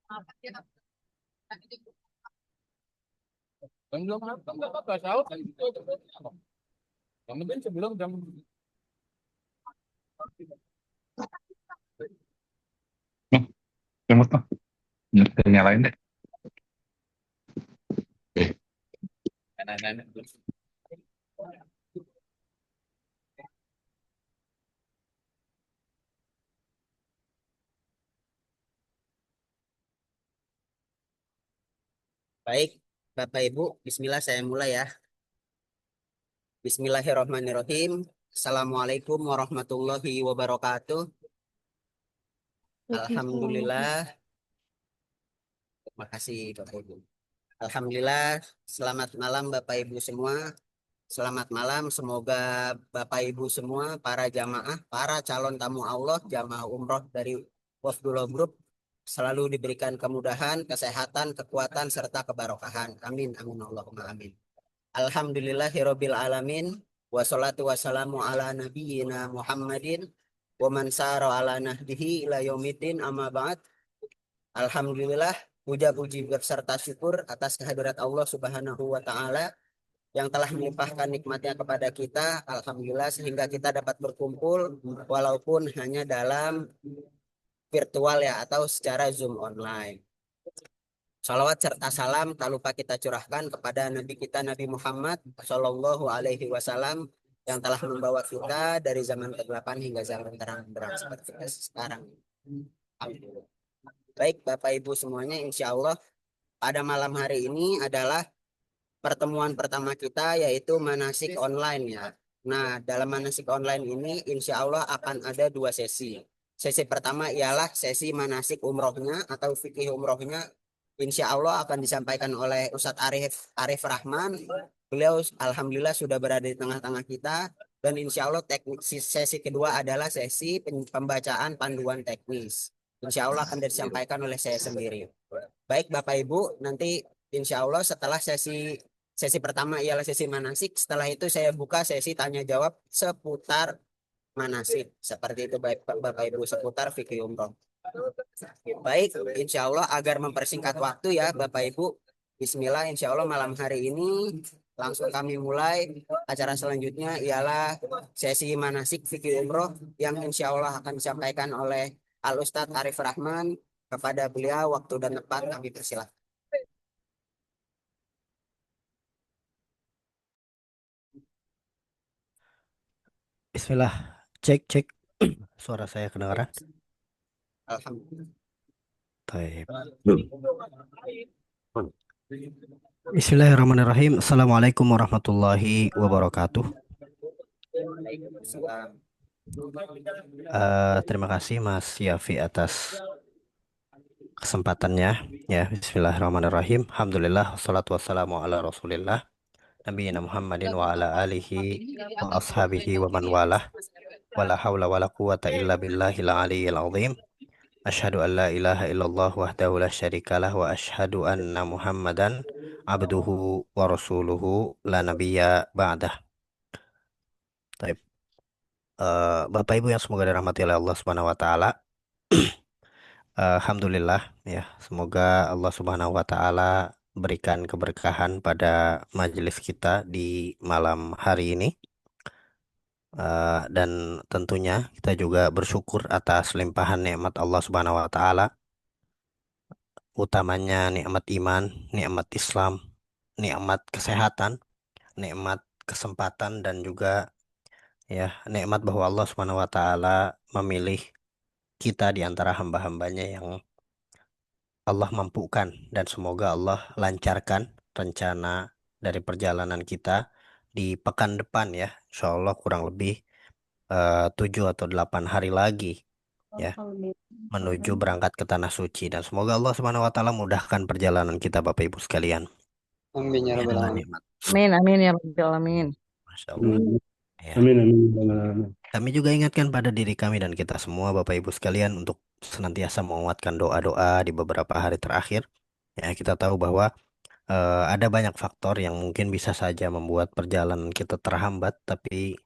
Jam belum apa nggak apa-apa sahur kan gitu. Yang penting sebelum jam. Hmm, remote tuh. Nyalain deh. Eh, Nenek-nenek. Baik, Bapak Ibu, Bismillah saya mulai ya. Bismillahirrahmanirrahim. Assalamualaikum warahmatullahi wabarakatuh. Waalaikumsalam. Alhamdulillah, terima kasih Bapak Ibu. Alhamdulillah, selamat malam Bapak Ibu semua. Selamat malam, semoga Bapak Ibu semua, para jamaah, para calon tamu Allah, jamaah umroh dari Wafdullah Group, selalu diberikan kemudahan, kesehatan, kekuatan, serta kebarokahan. Amin, amin, Allahumma amin. Alhamdulillahirabbil alamin wassalatu wassalamu ala nabiyyina Muhammadin wa man sara ala nahdihi ila yaumiddin amma ba'd. Alhamdulillah, puja puji beserta syukur atas kehadirat Allah Subhanahu wa taala yang telah melimpahkan nikmatnya kepada kita. Alhamdulillah sehingga kita dapat berkumpul walaupun hanya dalam virtual ya atau secara Zoom online. Salawat serta salam tak lupa kita curahkan kepada Nabi kita Nabi Muhammad Shallallahu Alaihi Wasallam yang telah membawa kita dari zaman kegelapan hingga zaman terang benderang seperti kita sekarang. Alhamdulillah. Baik Bapak Ibu semuanya, insya Allah pada malam hari ini adalah pertemuan pertama kita yaitu manasik online ya. Nah dalam manasik online ini insya Allah akan ada dua sesi. Sesi pertama ialah sesi manasik umrohnya atau fikih umrohnya. Insya Allah akan disampaikan oleh Ustadz Arif Rahman. Beliau alhamdulillah sudah berada di tengah-tengah kita. Dan insya Allah sesi kedua adalah sesi pembacaan panduan teknis. Insya Allah akan disampaikan oleh saya sendiri. Baik Bapak Ibu, nanti insya Allah setelah sesi sesi pertama ialah sesi manasik. Setelah itu saya buka sesi tanya jawab seputar manasik. Seperti itu baik Bapak Ibu, seputar fikih umroh. Baik, insya Allah agar mempersingkat waktu ya Bapak Ibu. Bismillah, insya Allah malam hari ini langsung kami mulai. Acara selanjutnya ialah sesi manasik fikih umroh yang insya Allah akan disampaikan oleh Al Ustadz Arif Rahman. Kepada beliau waktu dan tempat kami persilahkan. Bismillah, cek cek. Suara saya kedengaran? Alhamdulillah. Baik. Bismillahirrahmanirrahim. Assalamualaikum warahmatullahi wabarakatuh. Waalaikumsalam. Terima kasih Mas Yafi atas kesempatannya. Ya, Bismillahirrahmanirrahim. Alhamdulillah, wassalatu wassalamu ala Rasulillah, Nabiyina Muhammadin wa ala alihi wa ashabihi wa man walah. Wala hawla wala quwata illa billahil aliyyil azim. Asyhadu an la ilaha illallah wahdahu la syarikalah wa asyhadu anna Muhammadan abduhu wa rasuluhu la nabiyya ba'dah. Baik. Bapak Ibu yang semoga dirahmati oleh Allah Subhanahu wa taala. Alhamdulillah ya, semoga Allah Subhanahu wa taala berikan keberkahan pada majelis kita di malam hari ini. Dan tentunya kita juga bersyukur atas limpahan nikmat Allah Subhanahu wa taala, utamanya nikmat iman, nikmat Islam, nikmat kesehatan, nikmat kesempatan dan juga ya nikmat bahwa Allah Subhanahu wa taala memilih kita di antara hamba-hambanya yang Allah mampukan, dan semoga Allah lancarkan rencana dari perjalanan kita di pekan depan ya. Insya Allah kurang lebih 7 atau 8 hari lagi ya menuju berangkat ke tanah suci, dan semoga Allah Subhanahu wa taala mudahkan perjalanan kita Bapak Ibu sekalian Amin ya ya rabbal dengan alamin. nikmat. Amin, amin ya Rabbil Alamin. Masya Allah ya. Amin, amin, amin. Kami juga ingatkan pada diri kami dan kita semua Bapak Ibu sekalian untuk senantiasa menguatkan doa-doa di beberapa hari terakhir. Ya, kita tahu bahwa ada banyak faktor yang mungkin bisa saja membuat perjalanan kita terhambat, tapi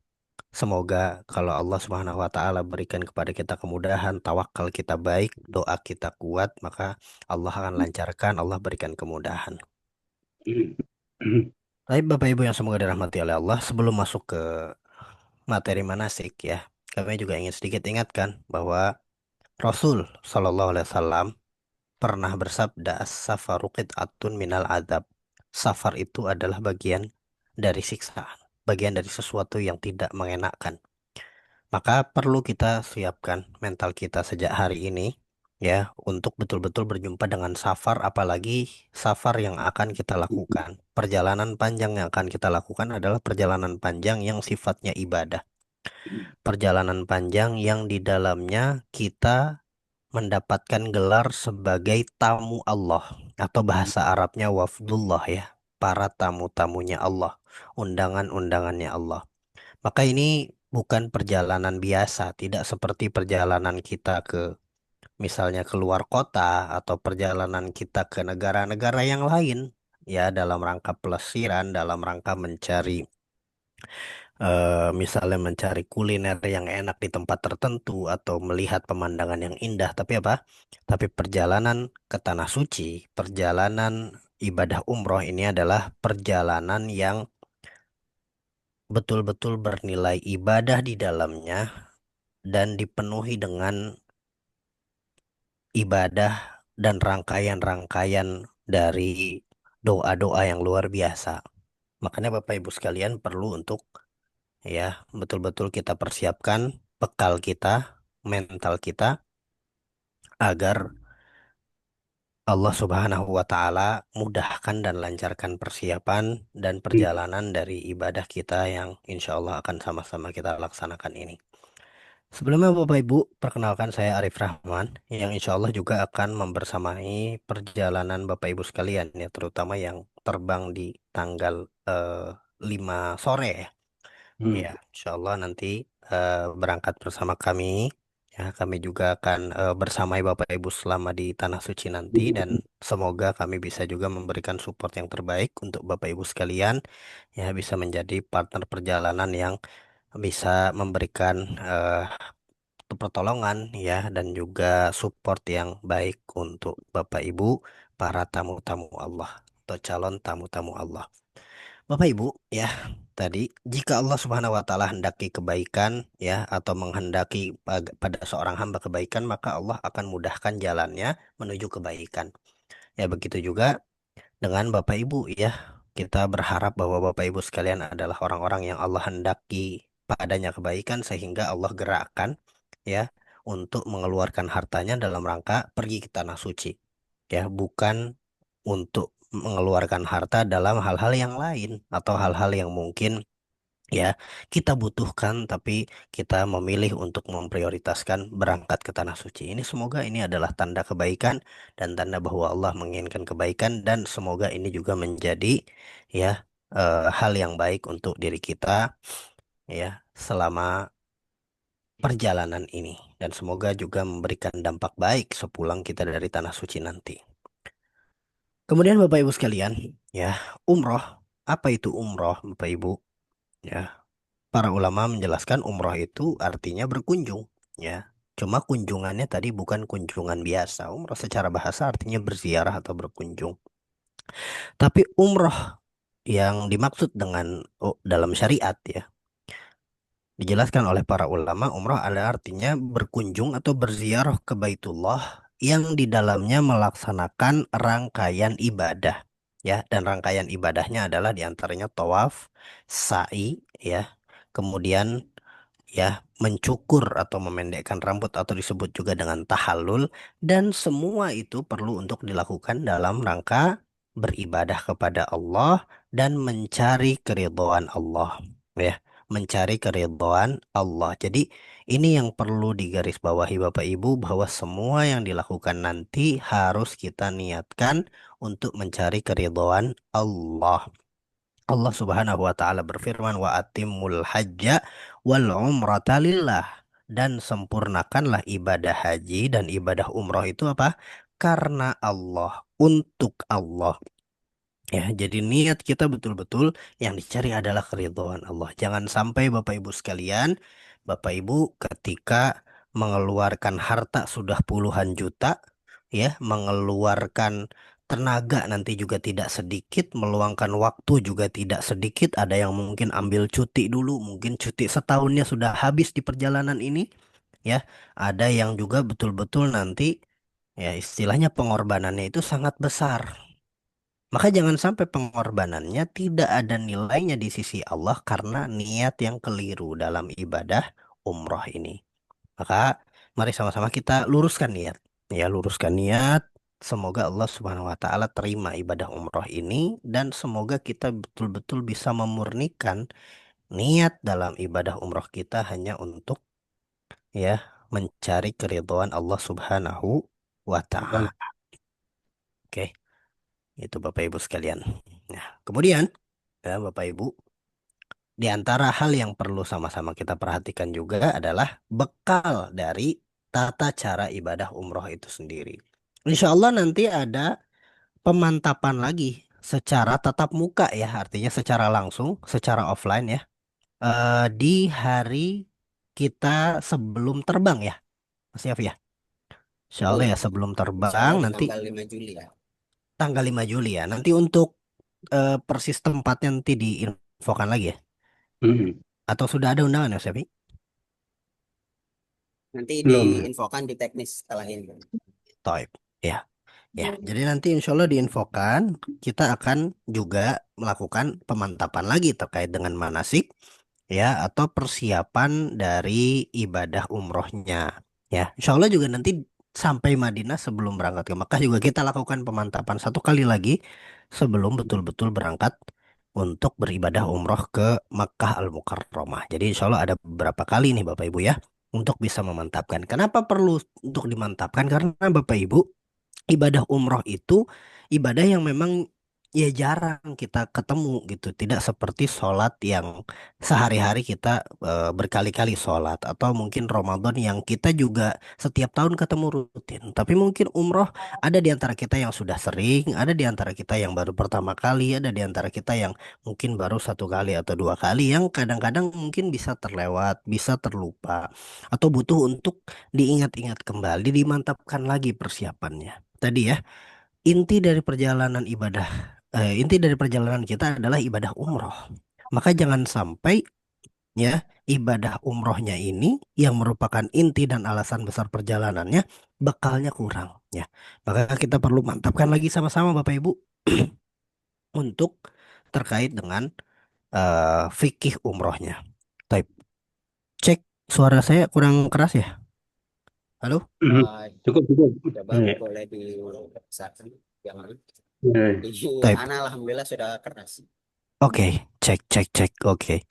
Semoga kalau Allah Subhanahu wa taala berikan kepada kita kemudahan, tawakal kita baik, doa kita kuat, maka Allah akan lancarkan, Allah berikan kemudahan. Baik Bapak Ibu yang semoga dirahmati oleh Allah, sebelum masuk ke materi manasik ya, kami juga ingin sedikit ingatkan bahwa Rasul Shallallahu Alaihi Wasallam pernah bersabda, "As-safaru qit'atun minal adab." Safar itu adalah bagian dari siksaan, bagian dari sesuatu yang tidak mengenakan. Maka perlu kita siapkan mental kita sejak hari ini ya untuk betul-betul berjumpa dengan safar, apalagi safar yang akan kita lakukan. Perjalanan panjang yang akan kita lakukan adalah perjalanan panjang yang sifatnya ibadah. Perjalanan panjang yang di dalamnya kita mendapatkan gelar sebagai tamu Allah atau bahasa Arabnya wafdullah ya, para tamu-tamunya Allah, undangan-undangannya Allah. Maka ini bukan perjalanan biasa, tidak seperti perjalanan kita ke misalnya keluar kota atau perjalanan kita ke negara-negara yang lain ya dalam rangka pelesiran, dalam rangka mencari misalnya mencari kuliner yang enak di tempat tertentu atau melihat pemandangan yang indah, tapi apa? Tapi perjalanan ke tanah suci, perjalanan ibadah umroh ini adalah perjalanan yang betul-betul bernilai ibadah di dalamnya dan dipenuhi dengan ibadah dan rangkaian-rangkaian dari doa-doa yang luar biasa. Makanya Bapak Ibu sekalian perlu untuk ya betul-betul kita persiapkan bekal kita, mental kita agar Allah Subhanahu wa taala mudahkan dan lancarkan persiapan dan perjalanan dari ibadah kita yang insya Allah akan sama-sama kita laksanakan ini. Sebelumnya Bapak Ibu, perkenalkan saya Arif Rahman yang insya Allah juga akan membersamai perjalanan Bapak Ibu sekalian ya, terutama yang terbang di tanggal 5 sore ya. Ya, insya Allah nanti berangkat bersama kami. Ya, kami juga akan bersamai Bapak Ibu selama di Tanah Suci nanti dan semoga kami bisa juga memberikan support yang terbaik untuk Bapak Ibu sekalian. Ya, bisa menjadi partner perjalanan yang bisa memberikan pertolongan ya dan juga support yang baik untuk Bapak Ibu para tamu-tamu Allah atau calon tamu-tamu Allah. Bapak Ibu ya, tadi jika Allah Subhanahu wa taala hendaki kebaikan ya atau menghendaki pada seorang hamba kebaikan, maka Allah akan mudahkan jalannya menuju kebaikan. Ya begitu juga dengan Bapak Ibu ya. Kita berharap bahwa Bapak Ibu sekalian adalah orang-orang yang Allah hendaki padanya kebaikan sehingga Allah gerakkan ya untuk mengeluarkan hartanya dalam rangka pergi ke tanah suci. Ya, bukan untuk mengeluarkan harta dalam hal-hal yang lain atau hal-hal yang mungkin ya kita butuhkan tapi kita memilih untuk memprioritaskan berangkat ke tanah suci. Ini semoga ini adalah tanda kebaikan dan tanda bahwa Allah menginginkan kebaikan dan semoga ini juga menjadi ya hal yang baik untuk diri kita ya selama perjalanan ini dan semoga juga memberikan dampak baik sepulang kita dari tanah suci nanti. Kemudian Bapak Ibu sekalian, ya, umroh. Apa itu umroh, Bapak Ibu? Ya, para ulama menjelaskan umroh itu artinya berkunjung, ya. Cuma kunjungannya tadi bukan kunjungan biasa. Umroh secara bahasa artinya berziarah atau berkunjung. Tapi umroh yang dimaksud dengan dalam syariat ya, dijelaskan oleh para ulama, umroh adalah artinya berkunjung atau berziarah ke Baitullah yang di dalamnya melaksanakan rangkaian ibadah. Ya, dan rangkaian ibadahnya adalah diantaranya tawaf, sa'i, ya, kemudian ya mencukur atau memendekkan rambut atau disebut juga dengan tahallul dan semua itu perlu untuk dilakukan dalam rangka beribadah kepada Allah dan mencari keridhaan Allah ya mencari keridhaan Allah. Jadi ini yang perlu digarisbawahi Bapak Ibu bahwa semua yang dilakukan nanti harus kita niatkan untuk mencari keridhaan Allah. Allah Subhanahu wa taala berfirman wa atimul hajja wal umrata lillah dan sempurnakanlah ibadah haji dan ibadah umroh itu apa? Karena Allah, untuk Allah. Ya, jadi niat kita betul-betul yang dicari adalah keridhaan Allah. Jangan sampai Bapak Ibu sekalian, Bapak Ibu ketika mengeluarkan harta sudah puluhan juta, ya, mengeluarkan tenaga nanti juga tidak sedikit, meluangkan waktu juga tidak sedikit. Ada yang mungkin ambil cuti dulu, mungkin cuti setahunnya sudah habis di perjalanan ini, ya. Ada yang juga betul-betul nanti, ya, istilahnya pengorbanannya itu sangat besar. Maka jangan sampai pengorbanannya tidak ada nilainya di sisi Allah karena niat yang keliru dalam ibadah umroh ini. Maka mari sama-sama kita luruskan niat. Ya, luruskan niat. Semoga Allah Subhanahu wa taala terima ibadah umroh ini dan semoga kita betul-betul bisa memurnikan niat dalam ibadah umroh kita hanya untuk, ya, mencari keridhaan Allah Subhanahu wa taala. Oke, itu Bapak Ibu sekalian. Nah, kemudian, ya, Bapak Ibu, di antara hal yang perlu sama-sama kita perhatikan juga adalah bekal dari tata cara ibadah umroh itu sendiri. Insya Allah nanti ada pemantapan lagi secara tatap muka, ya, artinya secara langsung, secara offline, ya, di hari kita sebelum terbang, ya, Mas Yafi, ya. Insya Allah Betul. ya, sebelum Insya terbang Allah di nanti tanggal 5 Juli ya. tanggal 5 Juli ya. Nanti untuk persis tempatnya nanti diinfokan lagi ya. Mm-mm. Atau sudah ada undangan ya, Mas Yafi? Nanti Belum. diinfokan di teknis setelah ini. Toib. Ya. Ya, jadi nanti insya Allah diinfokan, kita akan juga melakukan pemantapan lagi terkait dengan manasik, ya, atau persiapan dari ibadah umrohnya. Ya, insya Allah juga nanti sampai Madinah sebelum berangkat ke Mekah juga kita lakukan pemantapan satu kali lagi sebelum betul-betul berangkat untuk beribadah umroh ke Mekah Al-Mukarramah. Jadi insya Allah ada beberapa kali nih Bapak Ibu ya untuk bisa memantapkan. Kenapa perlu untuk dimantapkan? Karena Bapak Ibu, ibadah umroh itu ibadah yang memang ya jarang kita ketemu gitu. Tidak seperti sholat yang sehari-hari kita berkali-kali sholat. Atau mungkin Ramadan yang kita juga setiap tahun ketemu rutin. Tapi mungkin umroh ada di antara kita yang sudah sering, ada di antara kita yang baru pertama kali, ada di antara kita yang mungkin baru satu kali atau dua kali, yang kadang-kadang mungkin bisa terlewat, bisa terlupa, atau butuh untuk diingat-ingat kembali, dimantapkan lagi persiapannya. Tadi ya, inti dari perjalanan kita adalah ibadah umroh. Maka jangan sampai, ya, ibadah umrohnya ini yang merupakan inti dan alasan besar perjalanannya bekalnya kurang, ya. Maka kita perlu mantapkan lagi sama-sama Bapak Ibu untuk terkait dengan fikih umrohnya. Type cek, suara saya kurang keras ya? Halo? Mm-mm. Eh, Cukup, cukup. Coba Iya. boleh disaksikan jangan. Iya. Di Type. Ana alhamdulillah sudah keras. Oke, cek cek cek. Oke.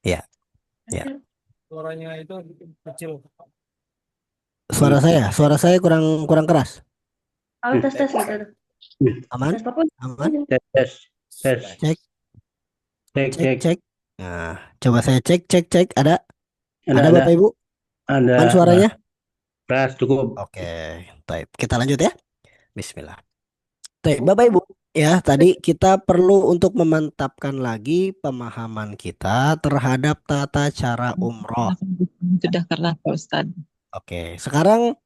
Ya, ya. Suaranya itu kecil. Suara saya kurang kurang keras. Oh, tes tes gitu. Aman? Tes pokoknya. Aman? Tes, tes, tes. Sudah. Cek, Cek, cek, cek. cek. Nah, coba saya cek, cek, cek. Ada Ada, Bapak Ibu? ada. Aman suaranya? Keras, cukup. Oke, baik. Kita lanjut ya. Bismillah. Baik, Bapak Ibu. Ya, tadi kita perlu untuk memantapkan lagi pemahaman kita terhadap tata cara umroh. Sudah keras Pak Ustadz. Oke, sekarang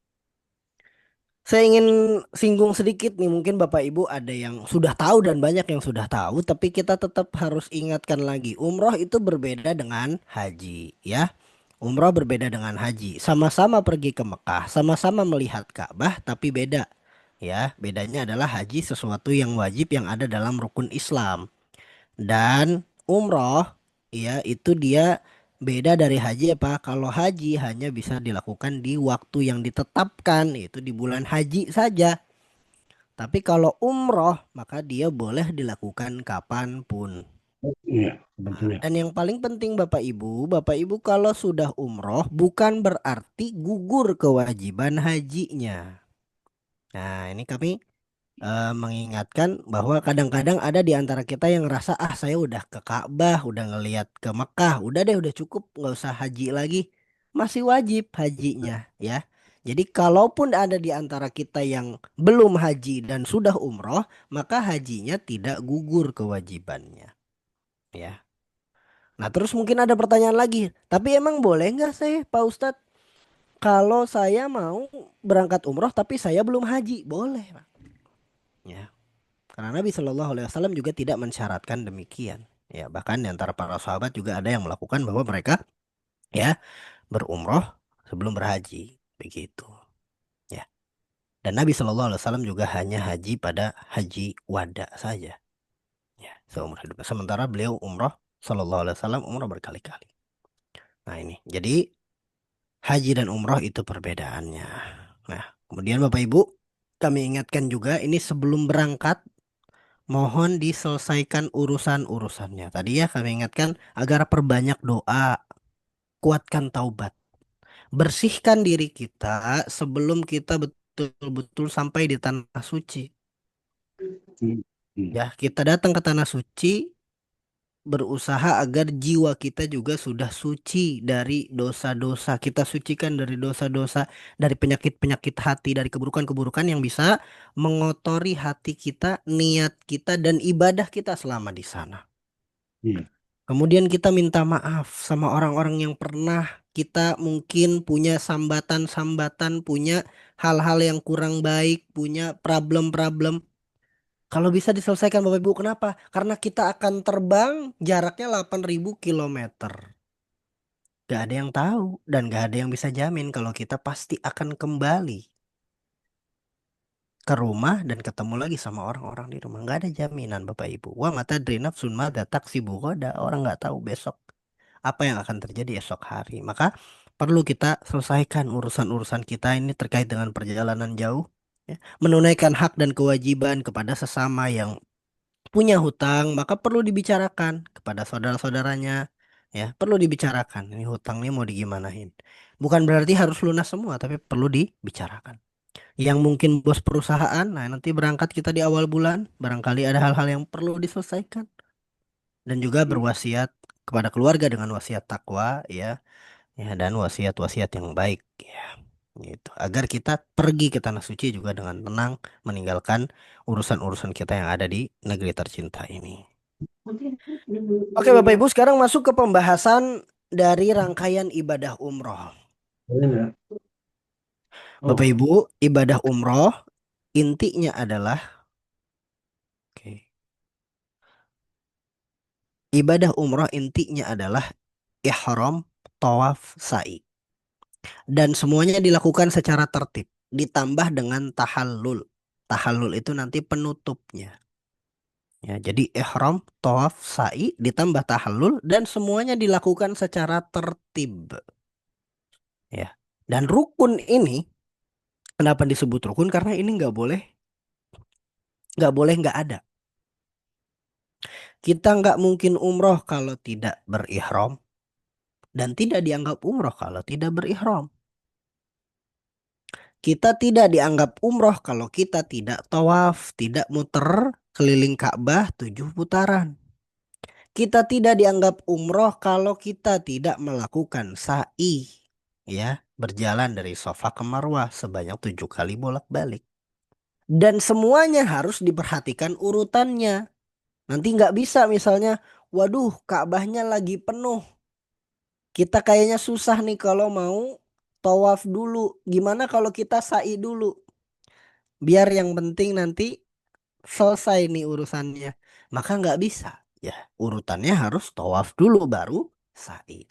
saya ingin singgung sedikit nih, mungkin Bapak Ibu ada yang sudah tahu dan banyak yang sudah tahu, tapi kita tetap harus ingatkan lagi. Umroh itu berbeda dengan haji, ya. Umroh berbeda dengan haji. Sama-sama pergi ke Mekah, sama-sama melihat Ka'bah, tapi beda. Ya, bedanya adalah haji sesuatu yang wajib yang ada dalam rukun Islam. Dan umroh, ya, itu dia beda dari haji apa? Kalau haji hanya bisa dilakukan di waktu yang ditetapkan, yaitu di bulan haji saja. Tapi kalau umroh, maka dia boleh dilakukan kapanpun. Iya, Nah, betul. dan yang paling penting Bapak Ibu kalau sudah umroh bukan berarti gugur kewajiban hajinya. Nah, ini kami mengingatkan bahwa kadang-kadang ada di antara kita yang ngerasa saya udah ke Ka'bah, udah ngeliat ke Mekah, udah deh udah cukup nggak usah haji lagi. Masih wajib hajinya, ya. Jadi kalaupun ada di antara kita yang belum haji dan sudah umroh, maka hajinya tidak gugur kewajibannya. Ya. Nah, terus mungkin ada pertanyaan lagi. Tapi emang boleh nggak sih, Pak Ustadz, kalau saya mau berangkat umroh tapi saya belum haji? Boleh, Pak. Ya. Karena Nabi Shallallahu Alaihi Wasallam juga tidak mensyaratkan demikian. Ya, bahkan di antara para sahabat juga ada yang melakukan bahwa mereka ya berumroh sebelum berhaji, begitu. Ya. Dan Nabi Shallallahu Alaihi Wasallam juga hanya haji pada haji wada saja. Ya, seumur hidup. Sementara beliau umroh Shallallahu Alaihi Wasallam umroh berkali-kali. Nah ini, jadi haji dan umroh itu perbedaannya. Nah, kemudian Bapak Ibu, kami ingatkan juga ini sebelum berangkat, mohon diselesaikan urusan-urusannya. Tadi ya kami ingatkan agar perbanyak doa, kuatkan taubat. Bersihkan diri kita sebelum kita betul-betul sampai di tanah suci. Hmm. Hmm. Ya, kita datang ke tanah suci, berusaha agar jiwa kita juga sudah suci dari dosa-dosa. Kita sucikan dari dosa-dosa, dari penyakit-penyakit hati, dari keburukan-keburukan yang bisa mengotori hati kita, niat kita, dan ibadah kita selama di sana. Hmm. Kemudian kita minta maaf sama orang-orang yang pernah kita mungkin punya sambatan-sambatan, punya hal-hal yang kurang baik, punya problem-problem. Kalau bisa diselesaikan Bapak Ibu, kenapa? Karena kita akan terbang jaraknya 8.000 kilometer. Gak ada yang tahu dan gak ada yang bisa jamin kalau kita pasti akan kembali ke rumah dan ketemu lagi sama orang-orang di rumah. Gak ada jaminan Bapak Ibu. Wa mata drinaf sunma datak sibukoda. Orang gak tahu besok apa yang akan terjadi esok hari. Maka perlu kita selesaikan urusan-urusan kita ini terkait dengan perjalanan jauh. Ya. Menunaikan hak dan kewajiban kepada sesama yang punya hutang, maka perlu dibicarakan kepada saudara-saudaranya. Ya, perlu dibicarakan. Ini hutang ini mau digimanain. Bukan berarti harus lunas semua, tapi perlu dibicarakan. Yang mungkin bos perusahaan, nah nanti berangkat kita di awal bulan, barangkali ada hal-hal yang perlu diselesaikan. Dan juga berwasiat kepada keluarga dengan wasiat takwa, ya, ya dan wasiat-wasiat yang baik, ya. Gitu. Agar kita pergi ke tanah suci juga dengan tenang, meninggalkan urusan-urusan kita yang ada di negeri tercinta ini. Oke Bapak Ibu, sekarang masuk ke pembahasan dari rangkaian ibadah umroh. Boleh nggak? Bapak Ibu, ibadah umroh intinya adalah ibadah umroh intinya adalah ihram, tawaf, sa'i. Dan semuanya dilakukan secara tertib, ditambah dengan tahallul. Tahallul itu nanti penutupnya. Ya, jadi ihram, tawaf, sa'i ditambah tahallul dan semuanya dilakukan secara tertib. Ya. Dan rukun ini kenapa disebut rukun? Karena ini nggak boleh nggak ada. Kita nggak mungkin umroh kalau tidak berihram dan tidak dianggap umroh kalau tidak berihram. Kita tidak dianggap umroh kalau kita tidak tawaf, tidak muter keliling Ka'bah 7 putaran. Kita tidak dianggap umroh kalau kita tidak melakukan sa'i, ya, berjalan dari Safa ke Marwah sebanyak 7 kali bolak-balik. Dan semuanya harus diperhatikan urutannya. Nanti nggak bisa misalnya, waduh Ka'bahnya lagi penuh. Kita kayaknya susah nih kalau mau tawaf dulu. Gimana kalau kita sa'i dulu? Biar yang penting nanti selesai nih urusannya. Maka nggak bisa. Ya, urutannya harus tawaf dulu baru sa'i.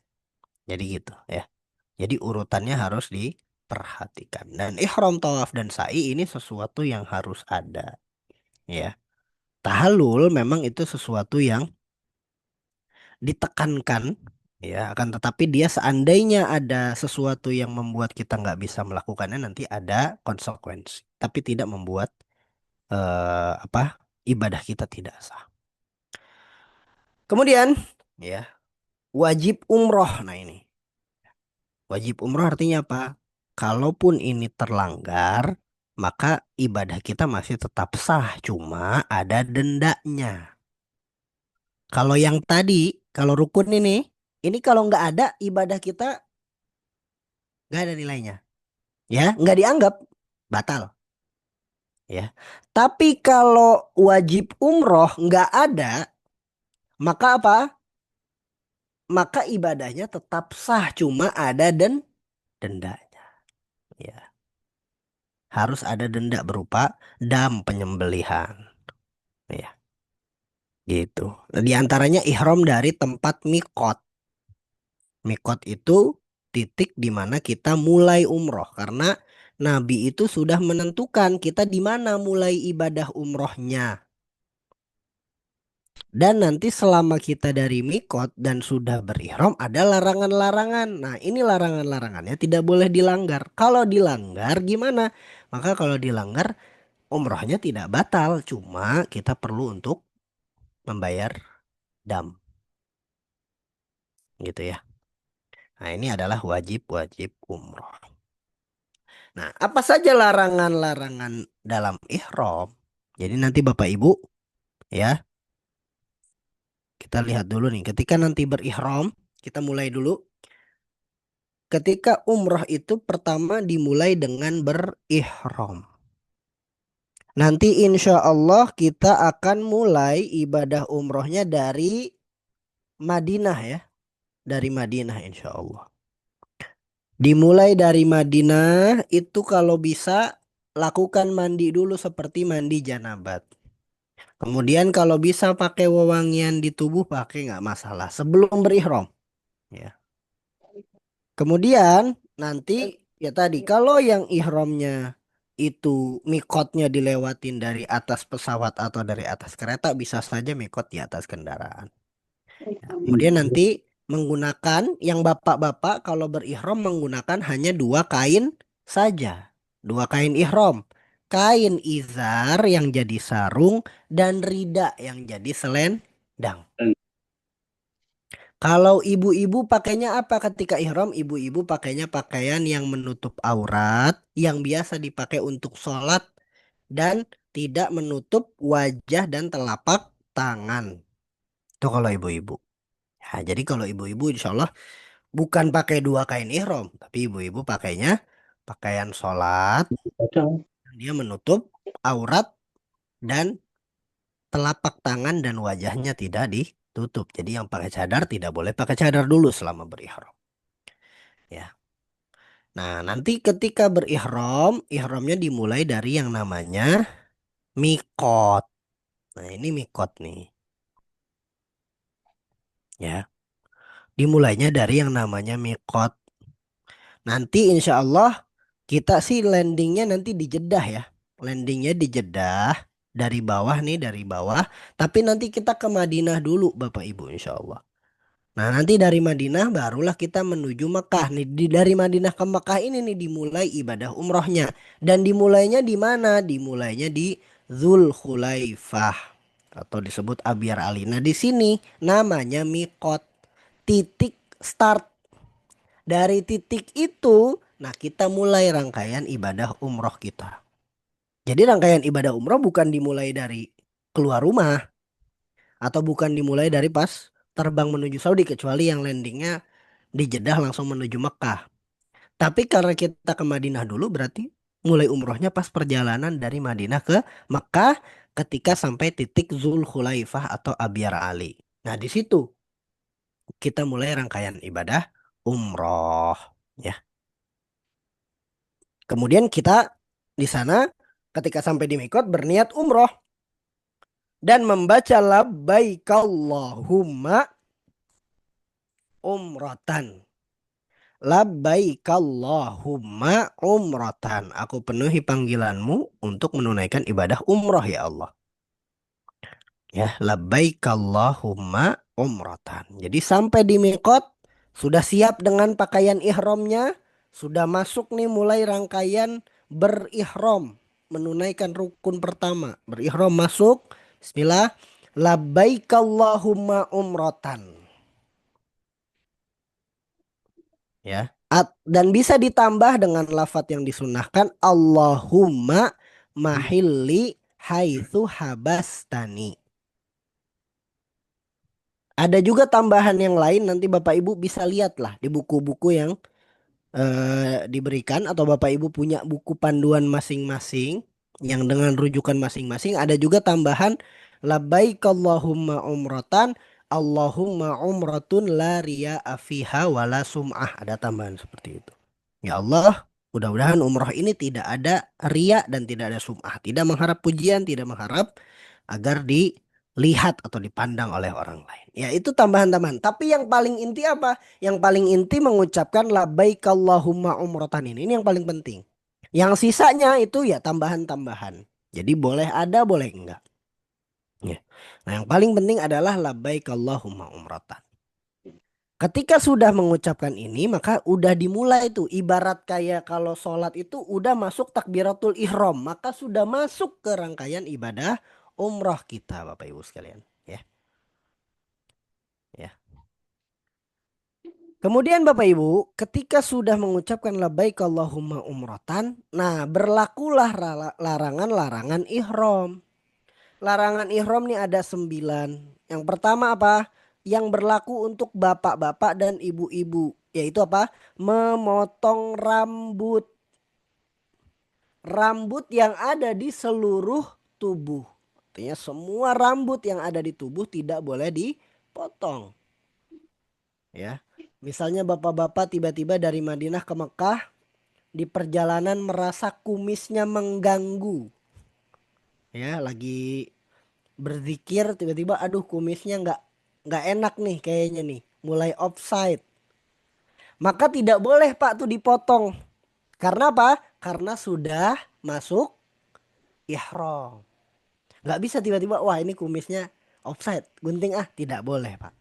Jadi gitu ya. Jadi urutannya harus diperhatikan. Dan ihram, tawaf dan sa'i ini sesuatu yang harus ada. Ya. Tahallul memang itu sesuatu yang ditekankan, ya, akan tetapi dia seandainya ada sesuatu yang membuat kita nggak bisa melakukannya nanti ada konsekuensi, tapi tidak membuat ibadah kita tidak sah. Kemudian ya wajib umroh. Nah ini wajib umroh artinya apa? Kalaupun ini terlanggar maka ibadah kita masih tetap sah, cuma ada dendanya. Kalau yang tadi, kalau rukun ini kalau nggak ada ibadah kita nggak ada nilainya. Ya, nggak dianggap batal. Ya, tapi kalau wajib umroh nggak ada, maka apa? Maka ibadahnya tetap sah, cuma ada dendanya. Ya, harus ada denda berupa dam penyembelihan. Ya, gitu. Di antaranya ihram dari tempat mikot. Mikot itu titik di mana kita mulai umroh, karena Nabi itu sudah menentukan kita di mana mulai ibadah umrohnya. Dan nanti selama kita dari mikot dan sudah berihram ada larangan-larangan. Nah, ini larangan-larangannya tidak boleh dilanggar. Kalau dilanggar gimana? Maka kalau dilanggar umrohnya tidak batal, cuma kita perlu untuk membayar dam, gitu ya. Nah, ini adalah wajib-wajib umroh. Nah, apa saja larangan-larangan dalam ihram? Jadi nanti Bapak Ibu ya, kita lihat dulu nih. Ketika nanti berihram, kita mulai dulu. Ketika umroh itu pertama dimulai dengan berihram. Nanti insya Allah kita akan mulai ibadah umrohnya dari Madinah ya. Dari Madinah insya Allah. Dimulai dari Madinah itu kalau bisa lakukan mandi dulu seperti mandi janabat. Kemudian kalau bisa pakai wewangian di tubuh pakai nggak masalah sebelum berihram. Ya. Kemudian nanti ya tadi kalau yang ihramnya itu mikotnya dilewatin dari atas pesawat atau dari atas kereta bisa saja mikot di atas kendaraan. Kemudian nanti menggunakan yang bapak-bapak kalau berihram menggunakan hanya 2 kain saja. 2 kain ihram. Kain izar yang jadi sarung dan rida yang jadi selendang. Kalau ibu-ibu pakainya apa ketika ihram? Ibu-ibu pakainya pakaian yang menutup aurat, yang biasa dipakai untuk sholat dan tidak menutup wajah dan telapak tangan. Itu kalau ibu-ibu. Nah, jadi kalau ibu-ibu insya Allah bukan pakai 2 kain ihram, tapi ibu-ibu pakainya pakaian sholat, Kacang. dia menutup aurat dan telapak tangan dan wajahnya tidak ditutup. Jadi yang pakai cadar tidak boleh pakai cadar dulu selama berihram. Ya. Nah, nanti ketika berihram, ihramnya dimulai dari yang namanya mikot. Nah, ini mikot nih. Ya. Dimulainya dari yang namanya mikot. Nanti insya Allah kita sih landingnya nanti di Jeddah ya. Landingnya di Jeddah dari bawah nih, dari bawah. Tapi nanti kita ke Madinah dulu Bapak Ibu insya Allah. Nah, nanti dari Madinah barulah kita menuju Mekah. Nih, dari Madinah ke Mekah ini nih dimulai ibadah umrohnya. Dan dimulainya di mana? Dimulainya di Zulhulaifah atau disebut Abyar Ali. Nah, di sini namanya mikot, titik start. Dari titik itu, nah kita mulai rangkaian ibadah umroh kita. Jadi rangkaian ibadah umroh bukan dimulai dari keluar rumah atau bukan dimulai dari pas terbang menuju Saudi kecuali yang landingnya di Jeddah langsung menuju Mekah. Tapi karena kita ke Madinah dulu berarti mulai umrohnya pas perjalanan dari Madinah ke Mekah ketika sampai titik Zulhulaifah atau Abyar Ali. Nah, di situ kita mulai rangkaian ibadah umroh ya. Kemudian kita di sana ketika sampai di mikot berniat umroh dan membaca labbaikallahumma umrotan. Labbaikallahumma umrotan. Aku penuhi panggilanmu untuk menunaikan ibadah umroh ya Allah. Ya, labbaikallahumma umrotan. Jadi sampai di mikot sudah siap dengan pakaian ihramnya, sudah masuk nih mulai rangkaian berihram, menunaikan rukun pertama. Berihram masuk, bismillah, labbaikallahumma umrotan. Ya. Dan bisa ditambah dengan lafadz yang disunahkan Allahumma mahilli haitsu habastani. Ada juga tambahan yang lain nanti Bapak Ibu bisa lihat lah di buku-buku yang diberikan atau Bapak Ibu punya buku panduan masing-masing yang dengan rujukan masing-masing, ada juga tambahan labbaik Allahumma umratan Allahumma umratun la riya'a fiha wala sum'ah. Ada tambahan seperti itu. Ya Allah, mudah-mudahan umroh ini tidak ada riya dan tidak ada sum'ah. Tidak mengharap pujian, tidak mengharap agar dilihat atau dipandang oleh orang lain. Ya, itu tambahan-tambahan. Tapi yang paling inti apa? Yang paling inti mengucapkan labbaik Allahumma umratan ini yang paling penting. Yang sisanya itu ya tambahan-tambahan. Jadi boleh ada, boleh enggak. Ya. Nah, yang paling penting adalah labbaik Allahumma umratan. Ketika sudah mengucapkan ini, maka udah dimulai tuh. Ibarat kayak kalau sholat itu udah masuk takbiratul ihram, maka sudah masuk ke rangkaian ibadah umroh kita, Bapak Ibu sekalian. Ya. Ya. Kemudian Bapak Ibu, ketika sudah mengucapkan labbaik Allahumma umratan, nah berlakulah larangan-larangan ihram. Larangan ihram nih ada 9. Yang pertama apa? Yang berlaku untuk bapak-bapak dan ibu-ibu. Yaitu apa? Memotong rambut. Rambut yang ada di seluruh tubuh. Artinya semua rambut yang ada di tubuh tidak boleh dipotong. Ya. Misalnya bapak-bapak tiba-tiba dari Madinah ke Mekah. Di perjalanan merasa kumisnya mengganggu. Ya, lagi berzikir tiba-tiba aduh kumisnya nggak enak nih kayaknya nih, mulai offside, maka tidak boleh Pak tuh dipotong. Karena apa? Karena sudah masuk ihram. Nggak bisa tiba-tiba wah ini kumisnya offside gunting tidak boleh Pak.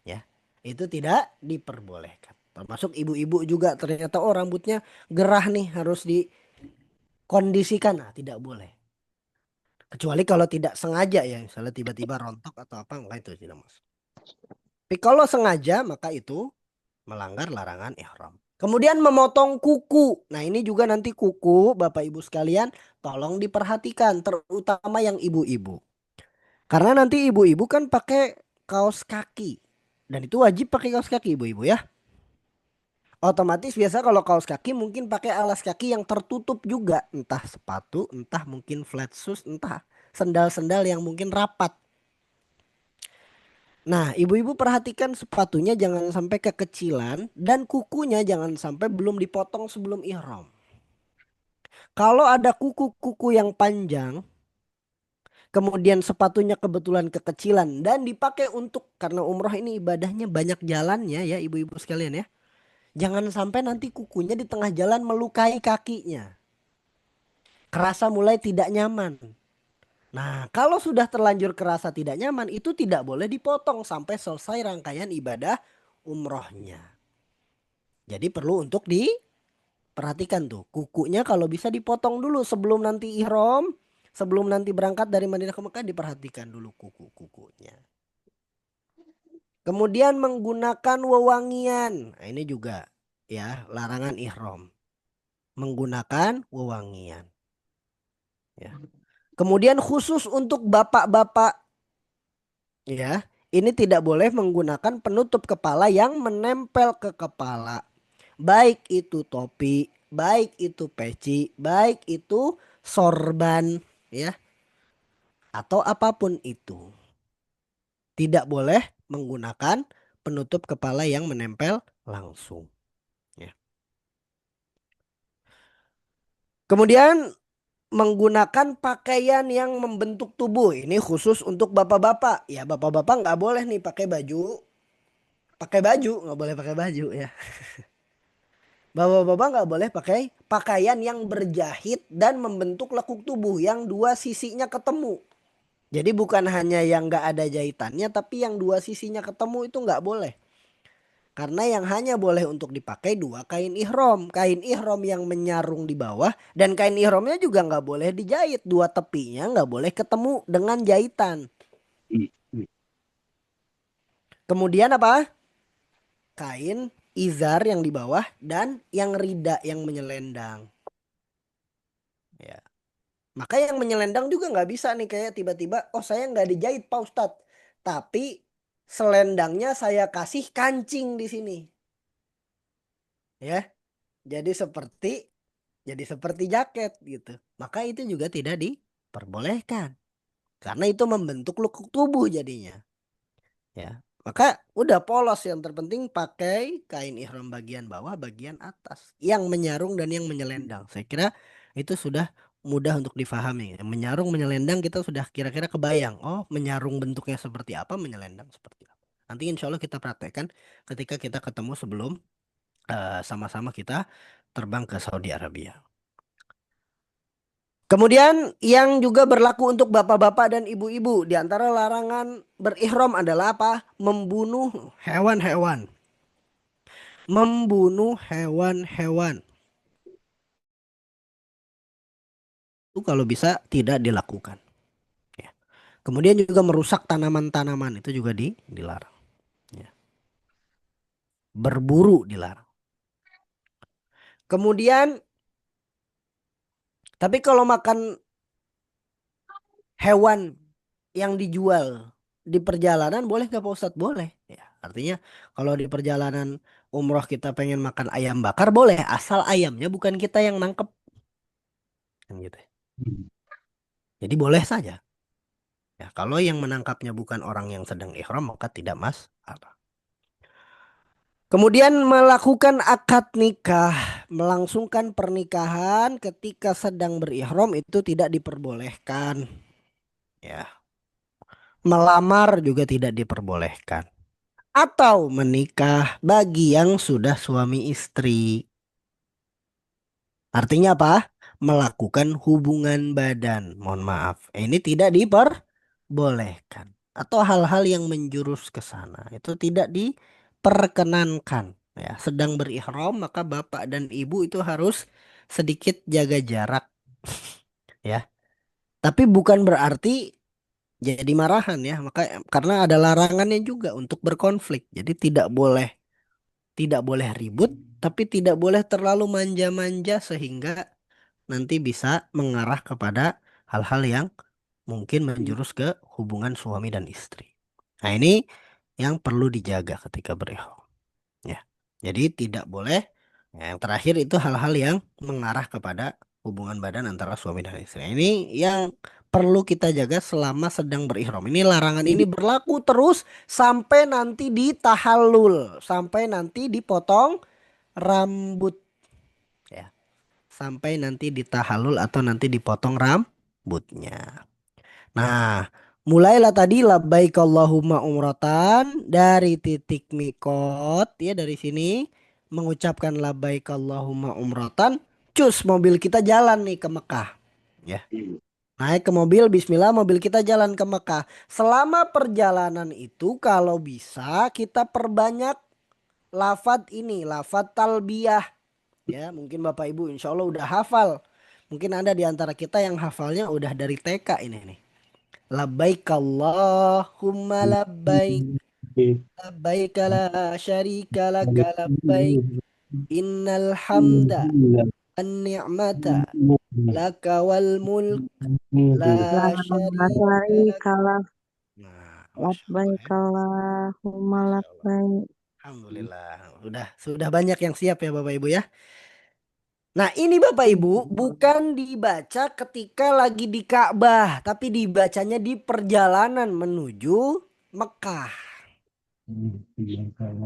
Ya, itu tidak diperbolehkan. Termasuk ibu-ibu juga ternyata oh rambutnya gerah nih harus dikondisikan, tidak boleh. Kecuali kalau tidak sengaja ya, misalnya tiba-tiba rontok atau apa, enggak, itu tidak masuk. Tapi kalau sengaja maka itu melanggar larangan ihram. Kemudian memotong kuku. Nah ini juga nanti kuku Bapak Ibu sekalian tolong diperhatikan, terutama yang ibu-ibu. Karena nanti ibu-ibu kan pakai kaos kaki. Dan itu wajib pakai kaos kaki ibu-ibu ya. Otomatis biasa kalau kaos kaki mungkin pakai alas kaki yang tertutup juga. Entah sepatu, entah mungkin flat shoes, entah sendal-sendal yang mungkin rapat. Nah, ibu-ibu perhatikan sepatunya jangan sampai kekecilan dan kukunya jangan sampai belum dipotong sebelum ihram. Kalau ada kuku-kuku yang panjang, kemudian sepatunya kebetulan kekecilan dan dipakai untuk karena umroh ini ibadahnya banyak jalannya ya ibu-ibu sekalian ya. Jangan sampai nanti kukunya di tengah jalan melukai kakinya. Kerasa mulai tidak nyaman. Nah, kalau sudah terlanjur kerasa tidak nyaman, itu tidak boleh dipotong sampai selesai rangkaian ibadah umrohnya. Jadi perlu untuk diperhatikan tuh. Kukunya kalau bisa dipotong dulu sebelum nanti ihram. Sebelum nanti berangkat dari Madinah ke Mekah diperhatikan dulu kuku-kukunya. Kemudian menggunakan wewangian. Nah, ini juga ya larangan ihram. Menggunakan wewangian. Ya. Kemudian khusus untuk bapak-bapak ya, ini tidak boleh menggunakan penutup kepala yang menempel ke kepala. Baik itu topi, baik itu peci, baik itu sorban ya. Atau apapun itu. Tidak boleh menggunakan penutup kepala yang menempel langsung. Ya. Kemudian menggunakan pakaian yang membentuk tubuh. Ini khusus untuk bapak-bapak. Ya bapak-bapak nggak boleh nih pakai baju. Pakai baju nggak boleh pakai baju ya. Bapak-bapak nggak boleh pakai pakaian yang berjahit dan membentuk lekuk tubuh yang dua sisinya ketemu. Jadi bukan hanya yang nggak ada jahitannya, tapi yang dua sisinya ketemu itu nggak boleh. Karena yang hanya boleh untuk dipakai dua kain ihram. Kain ihram yang menyarung di bawah dan kain ihramnya juga nggak boleh dijahit. Dua tepinya nggak boleh ketemu dengan jahitan. Kemudian apa? Kain izar yang di bawah dan yang rida yang menyelendang. Ya. Maka yang menyelendang juga nggak bisa nih kayak tiba-tiba oh saya nggak dijahit Pak Ustadz. Tapi selendangnya saya kasih kancing di sini. Ya. jadi seperti jaket gitu. Maka itu juga tidak diperbolehkan karena itu membentuk lekuk tubuh jadinya. Ya, maka udah polos, yang terpenting pakai kain ihram bagian bawah, bagian atas yang menyarung dan yang menyelendang. Saya kira itu sudah mudah untuk difahami. Yang menyarung menyelendang kita sudah kira-kira kebayang. Oh, menyarung bentuknya seperti apa, menyelendang seperti apa. Nanti insya Allah kita praktekkan ketika kita ketemu sebelum sama-sama kita terbang ke Saudi Arabia. Kemudian yang juga berlaku untuk bapak-bapak dan ibu-ibu, di antara larangan berihram adalah apa? Membunuh hewan-hewan. Membunuh hewan-hewan. Itu kalau bisa tidak dilakukan. Ya. Kemudian juga merusak tanaman-tanaman, itu juga dilarang. Ya. Berburu dilarang. Kemudian, tapi kalau makan hewan yang dijual di perjalanan boleh nggak Pak Ustadz? Boleh. Ya, artinya kalau di perjalanan umroh kita pengen makan ayam bakar boleh, asal ayamnya bukan kita yang nangkep. Kan gitu. Jadi boleh saja. Ya, kalau yang menangkapnya bukan orang yang sedang ihram maka tidak masalah. Kemudian melakukan akad nikah, melangsungkan pernikahan ketika sedang berihram itu tidak diperbolehkan. Ya. Melamar juga tidak diperbolehkan. Atau menikah bagi yang sudah suami istri. Artinya apa? Melakukan hubungan badan. Mohon maaf, ini tidak diperbolehkan. Atau hal-hal yang menjurus ke sana itu tidak diperkenankan. Ya, sedang berihram maka bapak dan ibu itu harus sedikit jaga jarak. Ya. Tapi bukan berarti jadi marahan ya, maka karena ada larangannya juga untuk berkonflik. Jadi tidak boleh ribut, tapi tidak boleh terlalu manja-manja sehingga nanti bisa mengarah kepada hal-hal yang mungkin menjurus ke hubungan suami dan istri. Nah, ini yang perlu dijaga ketika berihram. Ya. Jadi tidak boleh. Yang terakhir itu hal-hal yang mengarah kepada hubungan badan antara suami dan istri. Ini yang perlu kita jaga selama sedang berihram. Ini larangan ini berlaku terus sampai nanti ditahallul, sampai nanti dipotong rambut. Ya. Sampai nanti ditahallul atau nanti dipotong rambutnya. Nah, mulailah tadi labbaik Allahumma umratan dari titik mikot ya, dari sini mengucapkan labbaik Allahumma umratan, cus mobil kita jalan nih ke Mekah. Ya. Naik ke mobil, bismillah, mobil kita jalan ke Mekah. Selama perjalanan itu kalau bisa kita perbanyak lafadz ini, lafadz talbiyah. Ya, mungkin Bapak Ibu insya Allah udah hafal. Mungkin ada di antara kita yang hafalnya udah dari TK ini nih. Labbaik Allahumma labbaik, labbaik la syarika laka labbaik, innal hamda wan ni'mata laka wal mulk la syarika lak. Nah, Masya Allah, ya. Allahumma Masya Allah. labbaik. Alhamdulillah. Sudah banyak yang siap ya Bapak Ibu ya. Nah, ini Bapak Ibu bukan dibaca ketika lagi di Ka'bah, tapi dibacanya di perjalanan menuju Mekah.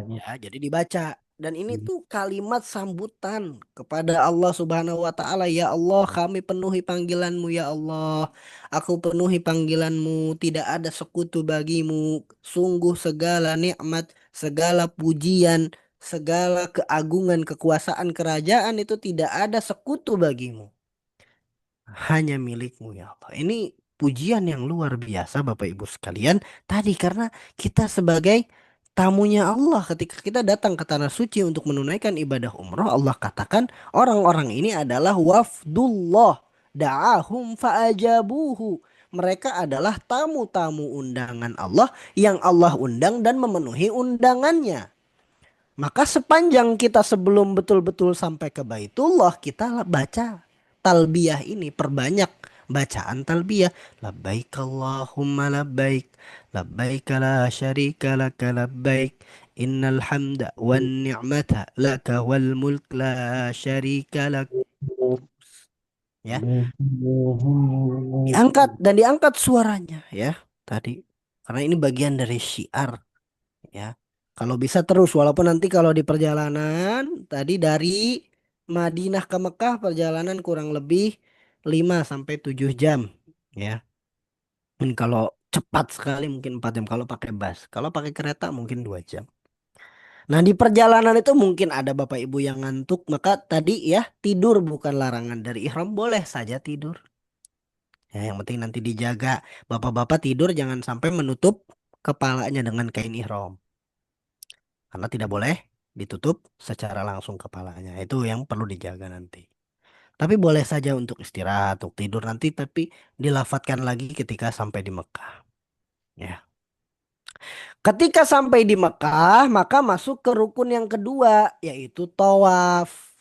Ya, jadi dibaca. Dan ini tuh kalimat sambutan kepada Allah Subhanahu wa Ta'ala. Ya Allah, kami penuhi panggilan-Mu ya Allah. Aku penuhi panggilan-Mu, tidak ada sekutu bagimu. Sungguh segala nikmat, segala pujian, segala keagungan, kekuasaan, kerajaan itu tidak ada sekutu bagimu. Hanya milik-Mu ya Allah. Ini pujian yang luar biasa Bapak Ibu sekalian. Tadi karena kita sebagai tamunya Allah, ketika kita datang ke tanah suci untuk menunaikan ibadah umroh, Allah katakan orang-orang ini adalah wafdullah da'ahum fa'ajabuhu. Mereka adalah tamu-tamu undangan Allah yang Allah undang dan memenuhi undangannya. Maka sepanjang kita sebelum betul-betul sampai ke Baitullah, kita baca talbiyah ini, perbanyak bacaan talbiyah. Labbaik Allahumma labbaik, labbaik la syarika laka labbaik, Innal hamda wan ni'mata laka wal mulk la syarika lak. Ya, diangkat suaranya ya tadi. Karena ini bagian dari syiar ya. Kalau bisa terus walaupun nanti kalau di perjalanan tadi dari Madinah ke Mekah perjalanan kurang lebih 5 sampai 7 jam ya. Kalau cepat sekali mungkin 4 jam kalau pakai bus. Kalau pakai kereta mungkin 2 jam. Nah, di perjalanan itu mungkin ada Bapak Ibu yang ngantuk, maka tadi ya tidur bukan larangan dari ihram, boleh saja tidur. Ya, yang penting nanti dijaga Bapak-bapak tidur jangan sampai menutup kepalanya dengan kain ihram. Karena tidak boleh ditutup secara langsung kepalanya. Itu yang perlu dijaga nanti. Tapi boleh saja untuk istirahat, untuk tidur nanti, tapi dilafatkan lagi ketika sampai di Mekah. Ya. Ketika sampai di Mekah, maka masuk ke rukun yang kedua, yaitu tawaf.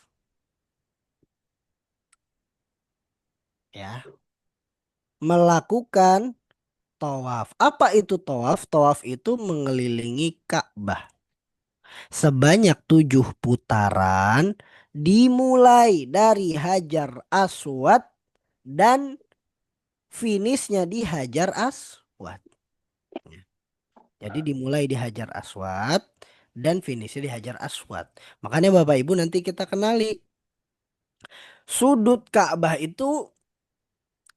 Ya, melakukan tawaf. Apa itu tawaf? Tawaf itu mengelilingi Ka'bah sebanyak 7 putaran, dimulai dari Hajar Aswad dan finishnya di Hajar Aswad. Jadi dimulai di Hajar Aswad dan finishnya di Hajar Aswad. Makanya Bapak Ibu nanti kita kenali sudut Ka'bah itu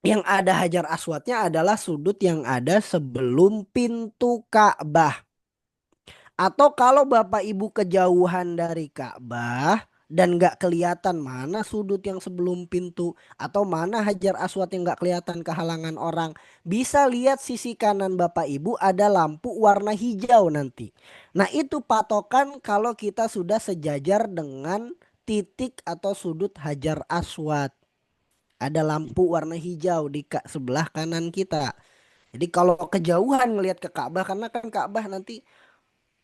yang ada Hajar Aswadnya adalah sudut yang ada sebelum pintu Ka'bah. Atau kalau Bapak Ibu kejauhan dari Ka'bah dan nggak kelihatan mana sudut yang sebelum pintu atau mana Hajar Aswad yang nggak kelihatan kehalangan orang, bisa lihat sisi kanan Bapak Ibu ada lampu warna hijau nanti. Nah, itu patokan kalau kita sudah sejajar dengan titik atau sudut Hajar Aswad. Ada lampu warna hijau di sebelah kanan kita. Jadi kalau kejauhan ngelihat ke Ka'bah, karena kan Ka'bah nanti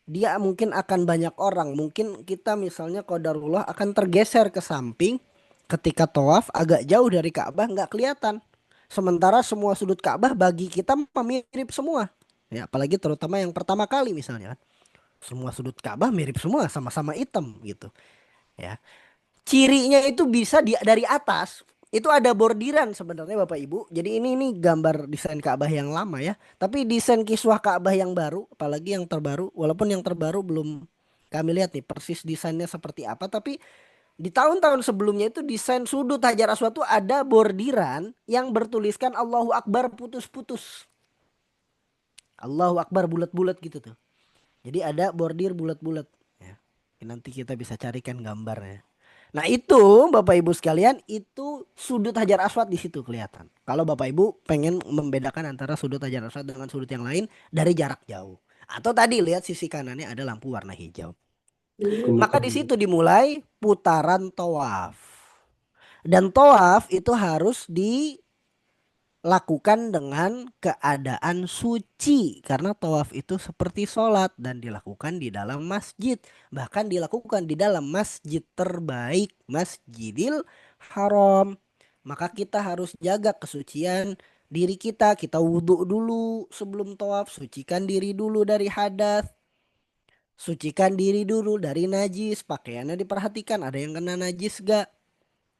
dia mungkin akan banyak orang. Mungkin kita misalnya qadarullah akan tergeser ke samping ketika tawaf agak jauh dari Ka'bah nggak kelihatan. Sementara semua sudut Ka'bah bagi kita mirip semua. Ya, apalagi terutama yang pertama kali misalnya kan. Semua sudut Ka'bah mirip semua, sama-sama hitam gitu. Ya. Cirinya itu bisa dari atas. Itu ada bordiran sebenarnya Bapak Ibu. Jadi ini gambar desain Ka'bah yang lama ya. Tapi desain kiswah Ka'bah yang baru, apalagi yang terbaru, walaupun yang terbaru belum kami lihat nih persis desainnya seperti apa. Tapi di tahun-tahun sebelumnya itu desain sudut Hajar Aswad itu ada bordiran yang bertuliskan Allahu Akbar putus-putus. Allahu Akbar bulat-bulat gitu tuh. Jadi ada bordir bulat-bulat. Ya. Nanti kita bisa carikan gambarnya. Nah, itu Bapak Ibu sekalian, itu sudut Hajar Aswad di situ kelihatan. Kalau Bapak Ibu pengen membedakan antara sudut Hajar Aswad dengan sudut yang lain dari jarak jauh. Atau tadi lihat sisi kanannya ada lampu warna hijau. Maka di situ dimulai putaran tawaf. Dan tawaf itu harus dilakukan dengan keadaan suci. Karena tawaf itu seperti sholat dan dilakukan di dalam masjid. Bahkan dilakukan di dalam masjid terbaik, Masjidil Haram. Maka kita harus jaga kesucian diri kita. Kita wudhu dulu sebelum tawaf. Sucikan diri dulu dari hadas. Sucikan diri dulu dari najis. Pakaiannya diperhatikan. Ada yang kena najis gak?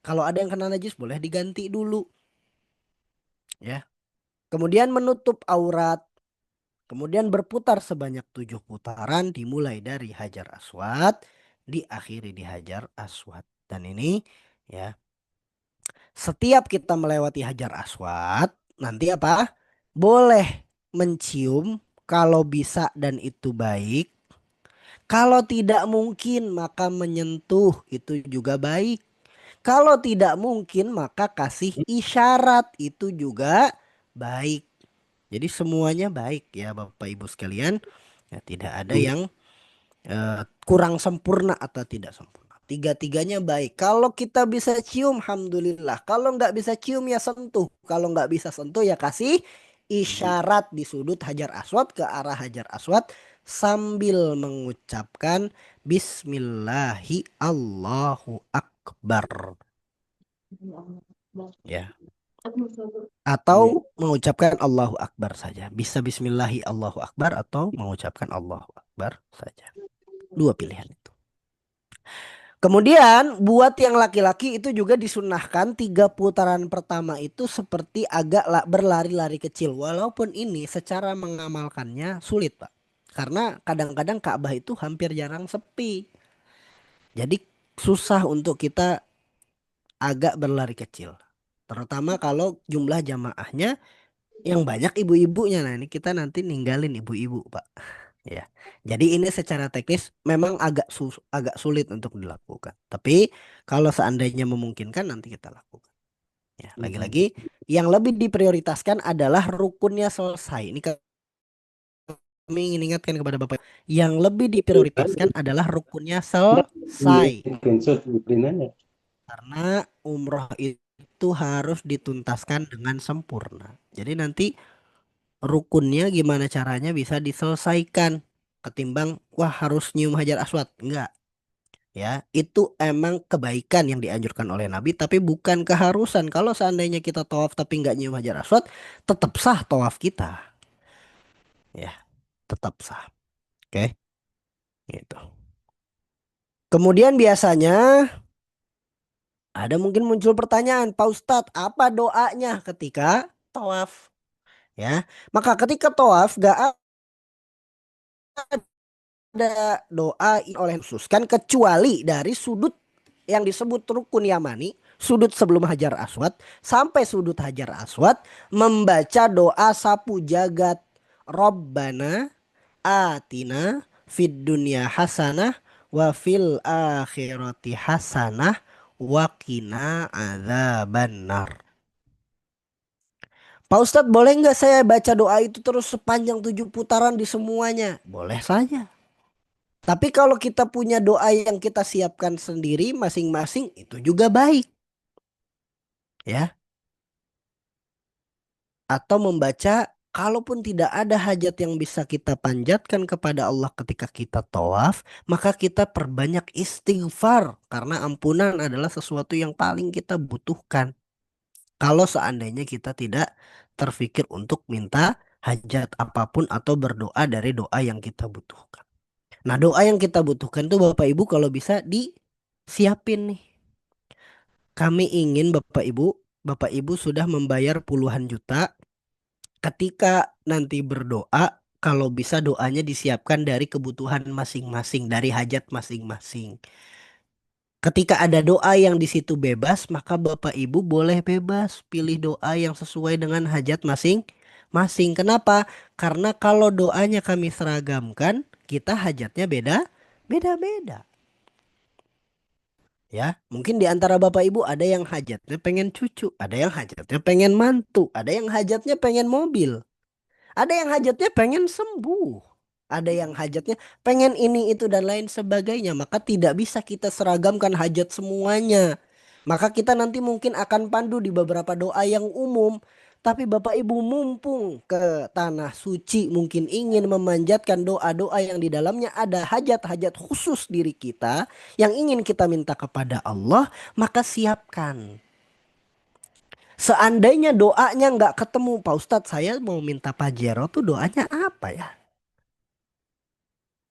Kalau ada yang kena najis boleh diganti dulu. Ya. Kemudian menutup aurat. Kemudian berputar sebanyak 7 putaran dimulai dari Hajar Aswad diakhiri di Hajar Aswad. Dan ini ya setiap kita melewati Hajar Aswad nanti apa? Boleh mencium kalau bisa dan itu baik. Kalau tidak mungkin maka menyentuh itu juga baik. Kalau tidak mungkin maka kasih isyarat itu juga baik. Jadi semuanya baik ya Bapak Ibu sekalian. Ya, tidak ada yang kurang sempurna atau tidak sempurna. Tiga-tiganya baik. Kalau kita bisa cium, alhamdulillah. Kalau nggak bisa cium ya sentuh. Kalau nggak bisa sentuh ya kasih isyarat di sudut Hajar Aswad ke arah Hajar Aswad sambil mengucapkan Bismillahi Allahu Akbar. Ya. Atau mengucapkan Allahu Akbar saja. Bisa Bismillahi Allahu Akbar atau mengucapkan Allahu Akbar saja. Dua pilihan itu. Kemudian buat yang laki-laki itu juga disunahkan 3 putaran pertama itu seperti agak berlari-lari kecil. Walaupun ini secara mengamalkannya sulit, Pak. Karena kadang-kadang Ka'bah itu hampir jarang sepi. Jadi susah untuk kita agak berlari kecil. Terutama kalau jumlah jamaahnya yang banyak ibu-ibunya. Nah, ini kita nanti ninggalin ibu-ibu, Pak. Ya. Jadi ini secara teknis memang agak sulit untuk dilakukan. Tapi kalau seandainya memungkinkan nanti kita lakukan. Ya, lagi-lagi yang lebih diprioritaskan adalah rukunnya selesai. Ini kami ingin ingatkan kepada Bapak. Yang lebih diprioritaskan adalah rukunnya selesai. Screenshot print aja. Karena umroh itu harus dituntaskan dengan sempurna. Jadi nanti rukunnya gimana caranya bisa diselesaikan ketimbang wah harus nyium hajar aswad. Enggak. Ya, itu emang kebaikan yang dianjurkan oleh Nabi tapi bukan keharusan. Kalau seandainya kita tawaf tapi nggak nyium hajar aswad, tetap sah tawaf kita. Ya, tetap sah. Oke. Gitu. Kemudian biasanya ada mungkin muncul pertanyaan, Pak Ustadz, apa doanya ketika tawaf? Ya, maka ketika tawaf gak ada doa oleh khususkan kecuali dari sudut yang disebut rukun yamani, sudut sebelum hajar aswad sampai sudut hajar aswad membaca doa sapu jagat Rabbana atina fid dunya hasanah wa fil akhirati hasanah wa qina adzabannar. Pak Ustadz boleh nggak saya baca doa itu terus sepanjang 7 putaran di semuanya? Boleh saja. Tapi kalau kita punya doa yang kita siapkan sendiri masing-masing itu juga baik. Ya. Atau membaca kalaupun tidak ada hajat yang bisa kita panjatkan kepada Allah ketika kita tawaf, maka kita perbanyak istighfar karena ampunan adalah sesuatu yang paling kita butuhkan. Kalau seandainya kita tidak terfikir untuk minta hajat apapun atau berdoa dari doa yang kita butuhkan. Nah, doa yang kita butuhkan tuh Bapak Ibu kalau bisa disiapin nih. Kami ingin Bapak Ibu sudah membayar puluhan juta. Ketika nanti berdoa, kalau bisa doanya disiapkan dari kebutuhan masing-masing, dari hajat masing-masing. Ketika ada doa yang di situ bebas, maka Bapak Ibu boleh bebas pilih doa yang sesuai dengan hajat masing-masing. Kenapa? Karena kalau doanya kami seragamkan, kita hajatnya beda-beda. Ya, mungkin di antara Bapak Ibu ada yang hajatnya pengen cucu, ada yang hajatnya pengen mantu, ada yang hajatnya pengen mobil, ada yang hajatnya pengen sembuh, ada yang hajatnya pengen ini itu dan lain sebagainya. Maka tidak bisa kita seragamkan hajat semuanya. Maka kita nanti mungkin akan pandu di beberapa doa yang umum. Tapi Bapak Ibu mumpung ke tanah suci mungkin ingin memanjatkan doa-doa yang di dalamnya ada hajat-hajat khusus diri kita yang ingin kita minta kepada Allah, maka siapkan. Seandainya doanya nggak ketemu, Pak Ustadz saya mau minta Pajero tuh doanya apa ya?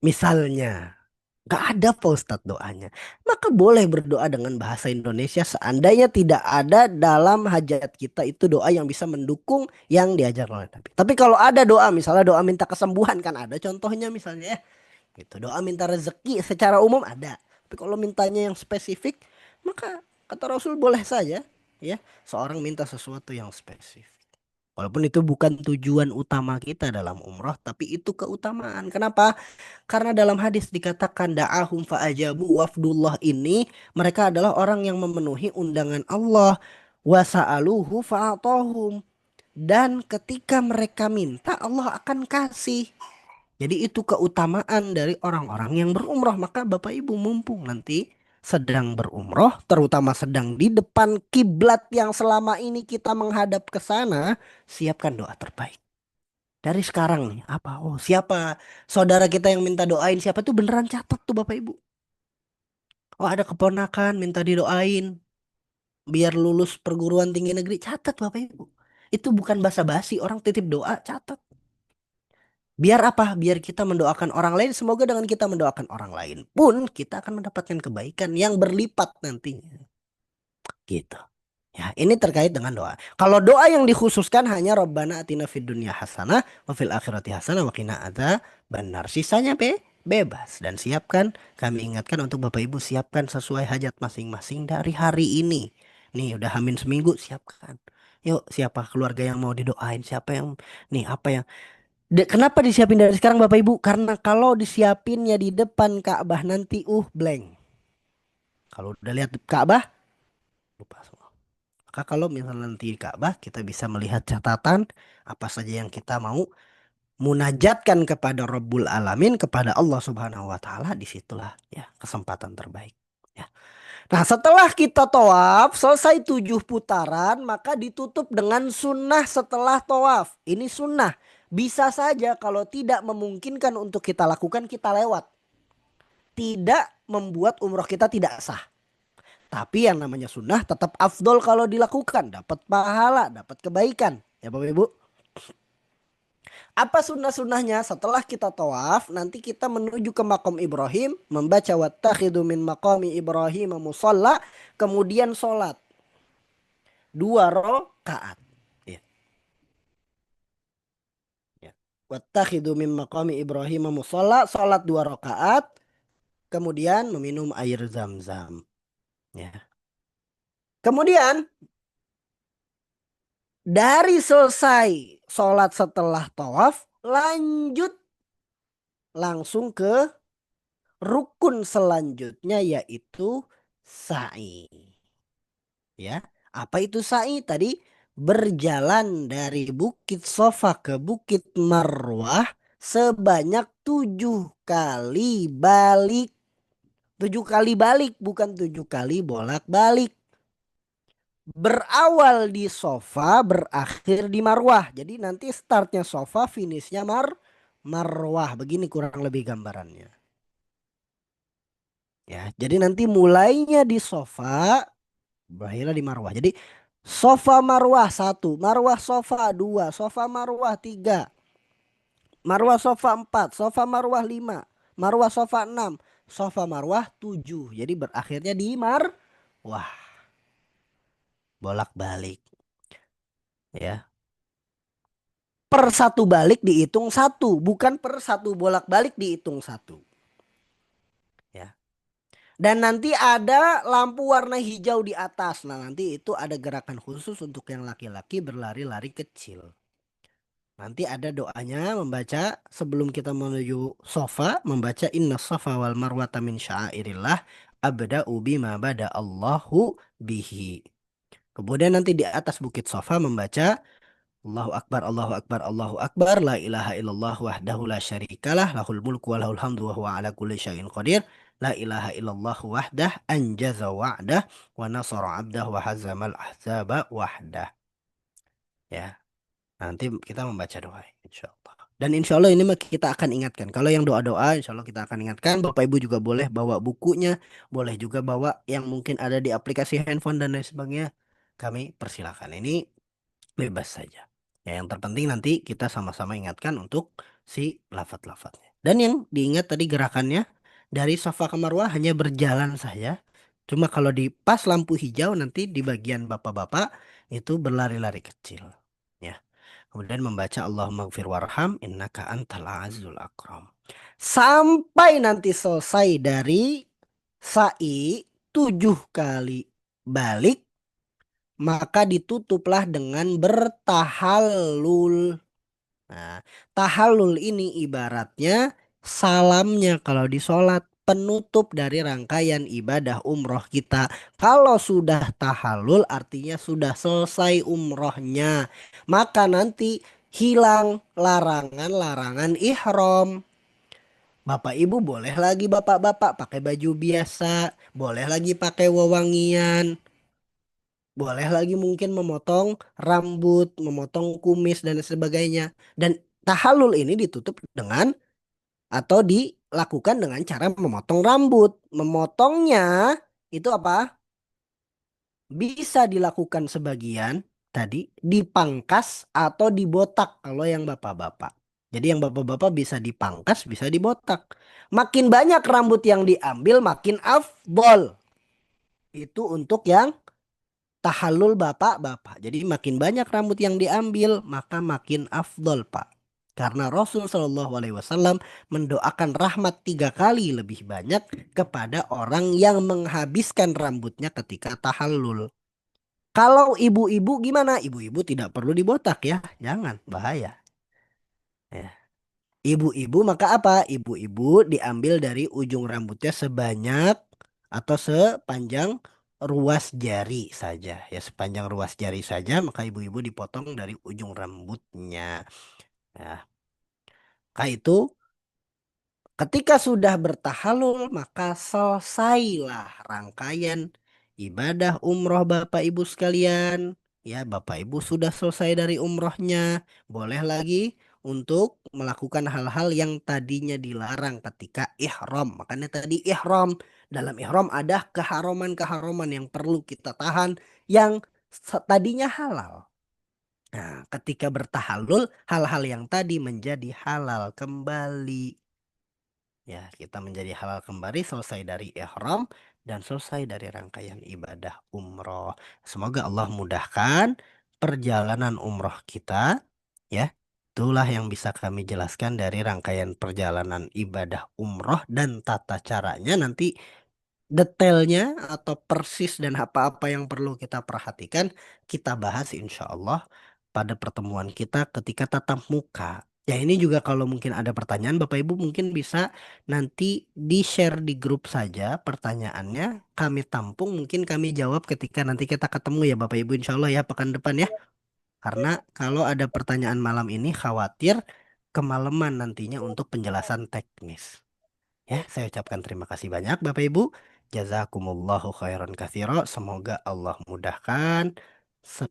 Misalnya nggak ada Pak Ustadz doanya. Maka boleh berdoa dengan bahasa Indonesia seandainya tidak ada dalam hajat kita itu doa yang bisa mendukung yang diajar oleh Nabi. Tapi kalau ada doa misalnya doa minta kesembuhan kan ada contohnya misalnya ya. Gitu. Doa minta rezeki secara umum ada. Tapi kalau mintanya yang spesifik maka kata Rasul boleh saja ya seorang minta sesuatu yang spesifik. Walaupun itu bukan tujuan utama kita dalam umroh, tapi itu keutamaan. Kenapa? Karena dalam hadis dikatakan da'ahum fa'ajabu wafdullah ini mereka adalah orang yang memenuhi undangan Allah wa sa'aluhu fa'atohum dan ketika mereka minta Allah akan kasih. Jadi itu keutamaan dari orang-orang yang berumroh. Maka Bapak Ibu mumpung nanti sedang berumroh, terutama sedang di depan kiblat yang selama ini kita menghadap ke sana, siapkan doa terbaik. Dari sekarang nih, apa? Oh, siapa saudara kita yang minta doain siapa tuh beneran catat tuh Bapak Ibu. Oh, ada keponakan minta didoain biar lulus perguruan tinggi negeri, catat Bapak Ibu. Itu bukan basa-basi, orang titip doa, catat. Biar apa? Biar kita mendoakan orang lain. Semoga dengan kita mendoakan orang lain pun kita akan mendapatkan kebaikan yang berlipat nantinya. Gitu. Ya, ini terkait dengan doa. Kalau doa yang dikhususkan hanya Rabbana atina fid dunya hasanah wa fil akhirati hasanah wa qina adzabannar. Sisanya bebas dan siapkan, kami ingatkan untuk Bapak Ibu siapkan sesuai hajat masing-masing dari hari ini. Nih udah hamin seminggu, siapkan. Yuk, siapa keluarga yang mau didoain, siapa yang nih apa yang kenapa disiapin dari sekarang Bapak Ibu? Karena kalau disiapinnya di depan Ka'bah nanti blank. Kalau udah lihat Ka'bah lupa semua. Maka kalau misalnya nanti di Ka'bah kita bisa melihat catatan apa saja yang kita mau munajatkan kepada Rabbul Alamin, kepada Allah Subhanahu wa taala, disitulah ya kesempatan terbaik. Ya. Nah, setelah kita tawaf selesai 7 putaran, maka ditutup dengan sunnah setelah tawaf. Ini sunnah. Bisa saja kalau tidak memungkinkan untuk kita lakukan, kita lewat. Tidak membuat umroh kita tidak sah. Tapi yang namanya sunnah tetap afdol kalau dilakukan. Dapat pahala, dapat kebaikan. Ya Bapak Ibu. Apa sunnah-sunnahnya? Setelah kita tawaf, nanti kita menuju ke makom Ibrahim, membaca wattakhidu min maqami Ibrahim musalla, kemudian sholat 2 rakaat. Ya. Ya. Wattakhidu min maqami Ibrahim musalla, sholat 2 rakaat, kemudian meminum air zam-zam. Ya. Kemudian dari selesai sholat setelah tawaf, lanjut langsung ke rukun selanjutnya yaitu sa'i. Ya, apa itu sa'i? Tadi berjalan dari Bukit Sofa ke Bukit Marwah sebanyak 7 kali balik. 7 kali balik, bukan 7 kali bolak-balik. Berawal di Sofa, berakhir di Marwah. Jadi nanti startnya Sofa, finishnya Marwah. Begini kurang lebih gambarannya. Ya, jadi nanti mulainya di Sofa, berakhirnya di Marwah. Jadi Sofa Marwah 1, Marwah Sofa 2, Sofa Marwah 3, Marwah Sofa 4, Sofa Marwah 5, Marwah Sofa 6, Sofa Marwah 7. Jadi berakhirnya di Marwah. Bolak-balik. Ya. Per 1 balik dihitung 1, bukan per 1 bolak-balik dihitung 1. Ya. Dan nanti ada lampu warna hijau di atas. Nah, nanti itu ada gerakan khusus untuk yang laki-laki berlari-lari kecil. Nanti ada doanya membaca sebelum kita menuju sofa, membaca inna safa wal marwata min sya'airillah abda'u bima bada Allahu bihi. Kemudian nanti di atas bukit sofa membaca Allahu Akbar, Allahu Akbar, Allahu Akbar, la ilaha illallah wahdahu la syarikalah, lahul mulku wa lahul hamdu wa huwa ala kulli syai'in qadir, la ilaha illallah wahdah, anjaza wa'dah, wa nasara abdah, wa hazamal ahzaba wahdah. Ya, nanti kita membaca doa, insya Allah. Dan insya Allah ini kita akan ingatkan. Kalau yang doa-doa, insya Allah kita akan ingatkan. Bapak Ibu juga boleh bawa bukunya, boleh juga bawa yang mungkin ada di aplikasi handphone dan lain sebagainya. Kami persilakan. Ini bebas saja. Ya, yang terpenting nanti kita sama-sama ingatkan untuk si lafaz-lafaznya. Dan yang diingat tadi gerakannya dari Safa ke Marwah hanya berjalan saja. Cuma kalau di pas lampu hijau nanti di bagian bapak-bapak itu berlari-lari kecil. Ya. Kemudian membaca Allahumma gfir warham innaka antal azizul akram. Sampai nanti selesai dari sa'i 7 kali balik, maka ditutuplah dengan bertahallul. Nah, tahallul ini ibaratnya salamnya kalau di sholat, penutup dari rangkaian ibadah umroh kita. Kalau sudah tahallul artinya sudah selesai umrohnya. Maka nanti hilang larangan-larangan ihram. Bapak Ibu boleh lagi bapak-bapak pakai baju biasa, boleh lagi pakai wewangian. Boleh lagi mungkin memotong rambut, memotong kumis dan sebagainya. Dan tahallul ini ditutup dengan atau dilakukan dengan cara memotong rambut. Memotongnya itu apa? Bisa dilakukan sebagian tadi dipangkas atau dibotak kalau yang bapak-bapak. Jadi yang bapak-bapak bisa dipangkas, bisa dibotak. Makin banyak rambut yang diambil, makin afdol. Itu untuk yang tahallul bapak-bapak. Jadi makin banyak rambut yang diambil, maka makin afdol, Pak. Karena Rasul Shallallahu Alaihi Wasallam mendoakan rahmat 3 kali lebih banyak kepada orang yang menghabiskan rambutnya ketika tahallul. Kalau ibu-ibu gimana? Ibu-ibu tidak perlu dibotak ya, jangan bahaya. Ya. Ibu-ibu maka apa? Ibu-ibu diambil dari ujung rambutnya sebanyak atau sepanjang ruas jari saja. Ya sepanjang ruas jari saja maka ibu-ibu dipotong dari ujung rambutnya. Nah, maka itu ketika sudah bertahalul maka selesailah rangkaian ibadah umroh Bapak Ibu sekalian. Ya, Bapak Ibu sudah selesai dari umrohnya. Boleh lagi untuk melakukan hal-hal yang tadinya dilarang ketika ihram. Makanya tadi ihram. Dalam ihram ada keharuman-keharuman yang perlu kita tahan yang tadinya halal. Nah, ketika bertahalul, hal-hal yang tadi menjadi halal kembali. Ya, kita menjadi halal kembali selesai dari ihram dan selesai dari rangkaian ibadah umroh. Semoga Allah mudahkan perjalanan umroh kita. Ya, itulah yang bisa kami jelaskan dari rangkaian perjalanan ibadah umroh dan tata caranya. Nanti detailnya atau persis dan apa-apa yang perlu kita perhatikan kita bahas insya Allah pada pertemuan kita ketika tatap muka. Ya ini juga kalau mungkin ada pertanyaan Bapak Ibu mungkin bisa nanti di-share di grup saja pertanyaannya. Kami tampung mungkin kami jawab ketika nanti kita ketemu ya Bapak Ibu insya Allah ya pekan depan ya. Karena kalau ada pertanyaan malam ini khawatir kemalaman nantinya untuk penjelasan teknis. Ya, saya ucapkan terima kasih banyak Bapak Ibu. Jazakumullahu khairan katsira. Semoga Allah mudahkan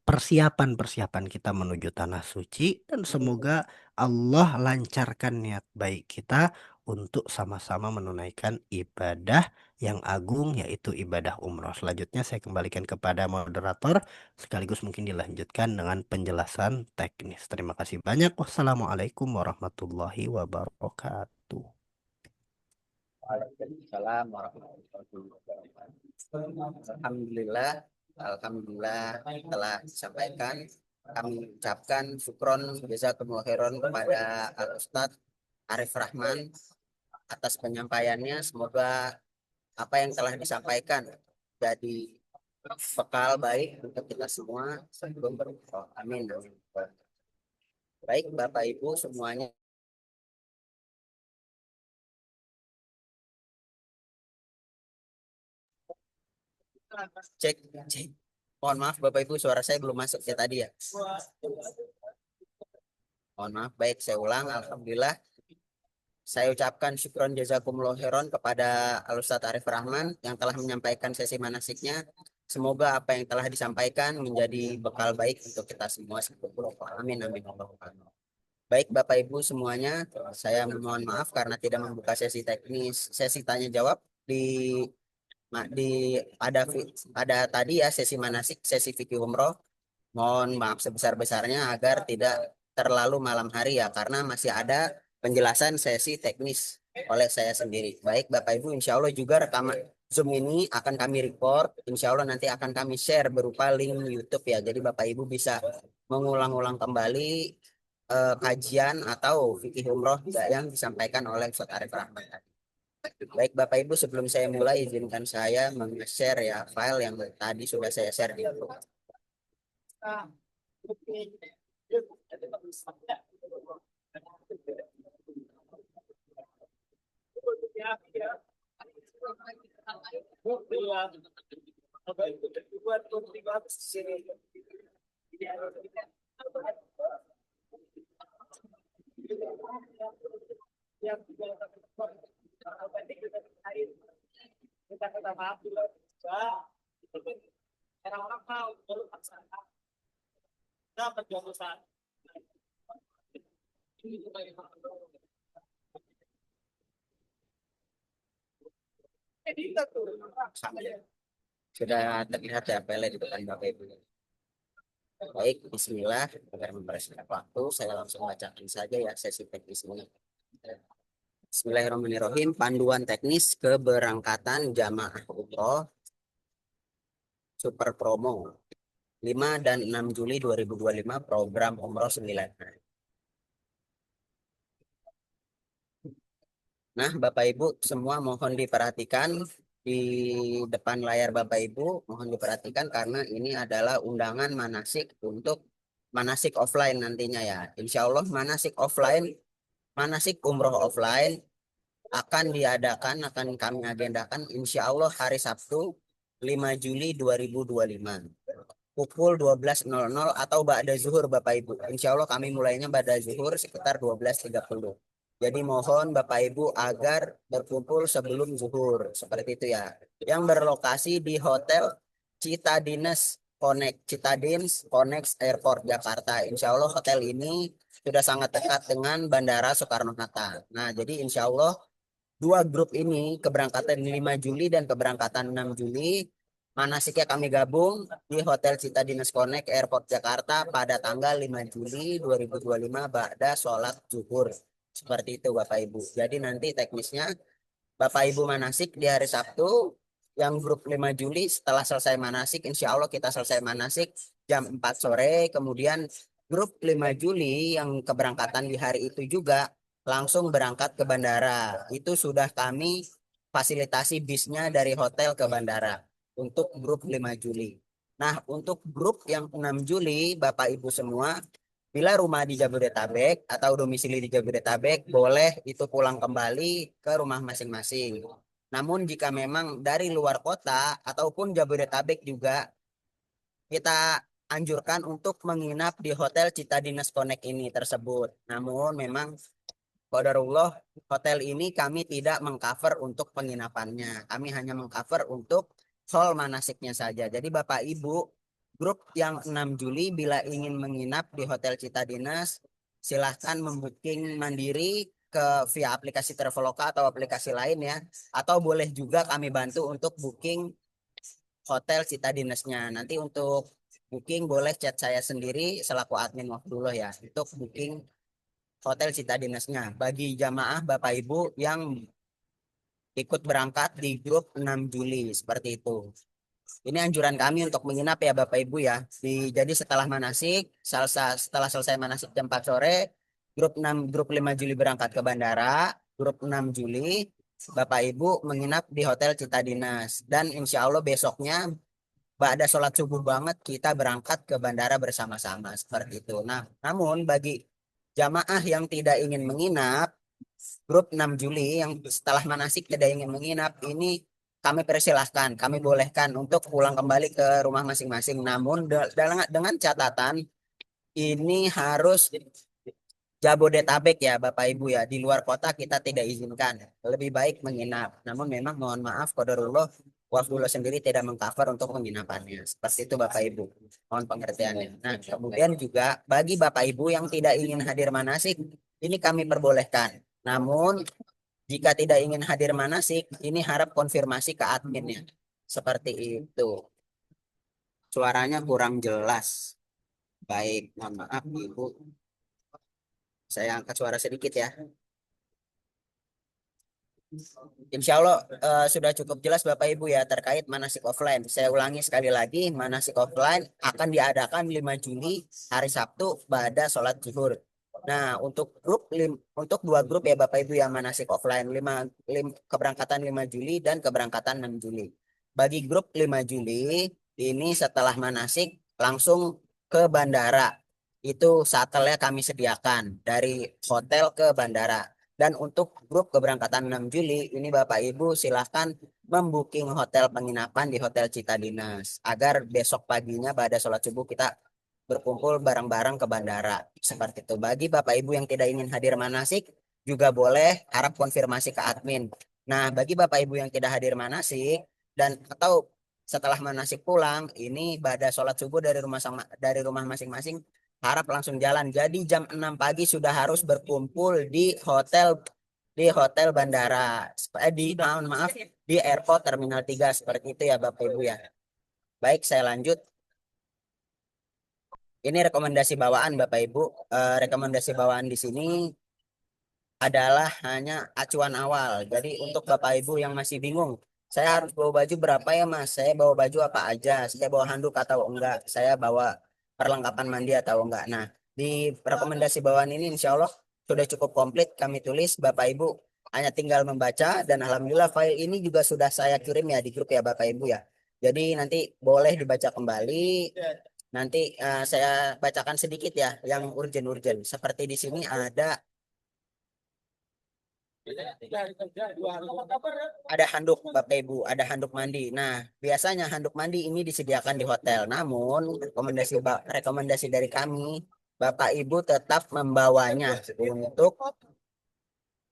persiapan-persiapan kita menuju tanah suci dan semoga Allah lancarkan niat baik kita untuk sama-sama menunaikan ibadah yang agung yaitu ibadah umroh. Selanjutnya saya kembalikan kepada moderator sekaligus mungkin dilanjutkan dengan penjelasan teknis. Terima kasih banyak. Wassalamualaikum warahmatullahi wabarakatuh. Waalaikumsalam warahmatullahi wabarakatuh. Alhamdulillah, alhamdulillah telah disampaikan. Kami ucapkan syukron jazakumullah khairan kepada Al Ustadz Arif Rahman atas penyampaiannya. Semoga apa yang telah disampaikan jadi bekal baik untuk kita semua sebelum berumroh. Amin. Baik Bapak Ibu semuanya. Cek, cek. Mohon maaf Bapak Ibu suara saya belum masuk ya tadi ya. Mohon maaf, baik saya ulang. Alhamdulillah saya ucapkan syukron jazakumullah khairan kepada Al Ustadz Arif Rahman yang telah menyampaikan sesi manasiknya. Semoga apa yang telah disampaikan menjadi bekal baik untuk kita semua. Amin amin. Baik Bapak Ibu semuanya, saya mohon maaf karena tidak membuka sesi teknis, sesi tanya jawab di ada tadi ya sesi manasik, sesi fikih umroh. Mohon maaf sebesar-besarnya agar tidak terlalu malam hari ya karena masih ada penjelasan sesi teknis oleh saya sendiri. Baik Bapak Ibu, insya Allah juga rekaman Zoom ini akan kami record. Insya Allah nanti akan kami share berupa link YouTube ya. Jadi Bapak Ibu bisa mengulang-ulang kembali kajian atau fikih umroh yang disampaikan oleh Ustaz Arif Rahman. Baik Bapak Ibu, sebelum saya mulai izinkan saya meng-share ya file yang tadi sudah saya share di grup. Sudah terlihat ya file di depan Bapak Ibu. Baik, bismillah. Agar mempersingkat waktu, saya langsung bacakan saja ya sesi teknis ini. Bismillahirrahmanirrahim. Panduan teknis keberangkatan jamaah umroh Super Promo 5 dan 6 Juli 2025 program umroh 9 hari. Nah, Bapak Ibu semua mohon diperhatikan di depan layar Bapak Ibu, mohon diperhatikan karena ini adalah undangan manasik untuk manasik offline nantinya ya. Insya Allah manasik offline, manasik umroh offline akan kami agendakan insya Allah hari Sabtu 5 Juli 2025 pukul 12.00 atau ba'da zuhur Bapak Ibu. Insya Allah kami mulainya ba'da zuhur sekitar 12.30. Jadi mohon Bapak Ibu agar berkumpul sebelum zuhur. Seperti itu ya. Yang berlokasi di Hotel Citadines Connect Airport Jakarta. Insya Allah hotel ini sudah sangat dekat dengan Bandara Soekarno-Hatta. Nah, jadi insya Allah dua grup ini keberangkatan 5 Juli dan keberangkatan 6 Juli manasiknya kami gabung di Hotel Citadines Connect Airport Jakarta pada tanggal 5 Juli 2025 ba'da sholat zuhur. Seperti itu Bapak Ibu. Jadi nanti teknisnya Bapak Ibu manasik di hari Sabtu yang grup 5 Juli setelah selesai manasik insya Allah kita selesai manasik jam 4 sore. Kemudian grup 5 Juli yang keberangkatan di hari itu juga langsung berangkat ke bandara. Itu sudah kami fasilitasi bisnya dari hotel ke bandara untuk grup 5 Juli. Nah, untuk grup yang 6 Juli, Bapak Ibu semua, bila rumah di Jabodetabek atau domisili di Jabodetabek, boleh itu pulang kembali ke rumah masing-masing. Namun jika memang dari luar kota ataupun Jabodetabek juga, kita anjurkan untuk menginap di Hotel Citadines Connect ini tersebut. Namun memang qadarullah hotel ini kami tidak mengcover untuk penginapannya. Kami hanya mengcover untuk hall manasiknya saja. Jadi Bapak Ibu, grup yang 6 Juli bila ingin menginap di Hotel Citadines, silahkan membooking mandiri via aplikasi Traveloka atau aplikasi lain ya. Atau boleh juga kami bantu untuk booking Hotel Citadinesnya. Nanti untuk booking boleh chat saya sendiri selaku admin Wafdullah ya. Untuk booking Hotel Citadinesnya bagi jamaah Bapak Ibu yang ikut berangkat di grup 6 Juli seperti itu. Ini anjuran kami untuk menginap ya Bapak Ibu ya. Jadi setelah manasik, setelah selesai manasik jam 4 sore, grup 5 Juli berangkat ke bandara, grup 6 Juli Bapak Ibu menginap di Hotel Citadines dan insya Allah besoknya ba'da sholat subuh banget kita berangkat ke bandara bersama-sama seperti itu. Nah, namun bagi jamaah yang tidak ingin menginap, grup 6 Juli yang setelah manasik tidak ingin menginap, ini kami persilahkan, kami bolehkan untuk pulang kembali ke rumah masing-masing. Namun dengan catatan ini harus Jabodetabek ya Bapak Ibu ya. Di luar kota kita tidak izinkan. Lebih baik menginap. Namun memang mohon maaf qadarullah Wafdullah sendiri tidak mengcover untuk penginapannya. Seperti itu Bapak Ibu. Mohon pengertiannya. Nah, kemudian juga bagi Bapak Ibu yang tidak ingin hadir manasik, ini kami perbolehkan. Namun jika tidak ingin hadir manasik, ini harap konfirmasi ke adminnya. Seperti itu. Suaranya kurang jelas. Baik, mohon maaf Ibu. Saya angkat suara sedikit ya. Insya Allah sudah cukup jelas Bapak Ibu ya terkait manasik offline. Saya ulangi sekali lagi, manasik offline akan diadakan 5 Juli hari Sabtu pada sholat zuhur. Nah, untuk dua grup ya Bapak Ibu yang manasik offline, keberangkatan 5 Juli dan keberangkatan 6 Juli. Bagi grup 5 Juli ini setelah manasik langsung ke bandara. Itu shuttle-nya kami sediakan dari hotel ke bandara. Dan untuk grup keberangkatan 6 Juli, ini Bapak Ibu silahkan membooking hotel penginapan di Hotel Citadines. Agar besok paginya pada sholat subuh kita berkumpul bareng-bareng ke bandara. Seperti itu. Bagi Bapak Ibu yang tidak ingin hadir manasik, juga boleh harap konfirmasi ke admin. Nah, bagi Bapak Ibu yang tidak hadir manasik, atau setelah manasik pulang, ini pada sholat subuh dari rumah masing-masing, harap langsung jalan. Jadi jam 6 pagi sudah harus berkumpul di hotel bandara. Di airport Terminal 3 seperti itu ya Bapak Ibu ya. Baik, saya lanjut. Ini rekomendasi bawaan Bapak Ibu. Rekomendasi bawaan di sini adalah hanya acuan awal. Jadi untuk Bapak Ibu yang masih bingung, saya harus bawa baju berapa ya Mas? Saya bawa baju apa aja? Saya bawa handuk atau enggak? Saya bawa perlengkapan mandi atau enggak? Nah, di rekomendasi bawaan ini insya Allah sudah cukup komplit kami tulis. Bapak Ibu hanya tinggal membaca dan alhamdulillah file ini juga sudah saya kirim ya di grup ya Bapak Ibu ya. Jadi nanti boleh dibaca kembali. Nanti saya bacakan sedikit ya yang urgent-urgent. Seperti di sini ada handuk Bapak Ibu, ada handuk mandi. Nah, biasanya handuk mandi ini disediakan di hotel. Namun, rekomendasi dari kami, Bapak Ibu tetap membawanya untuk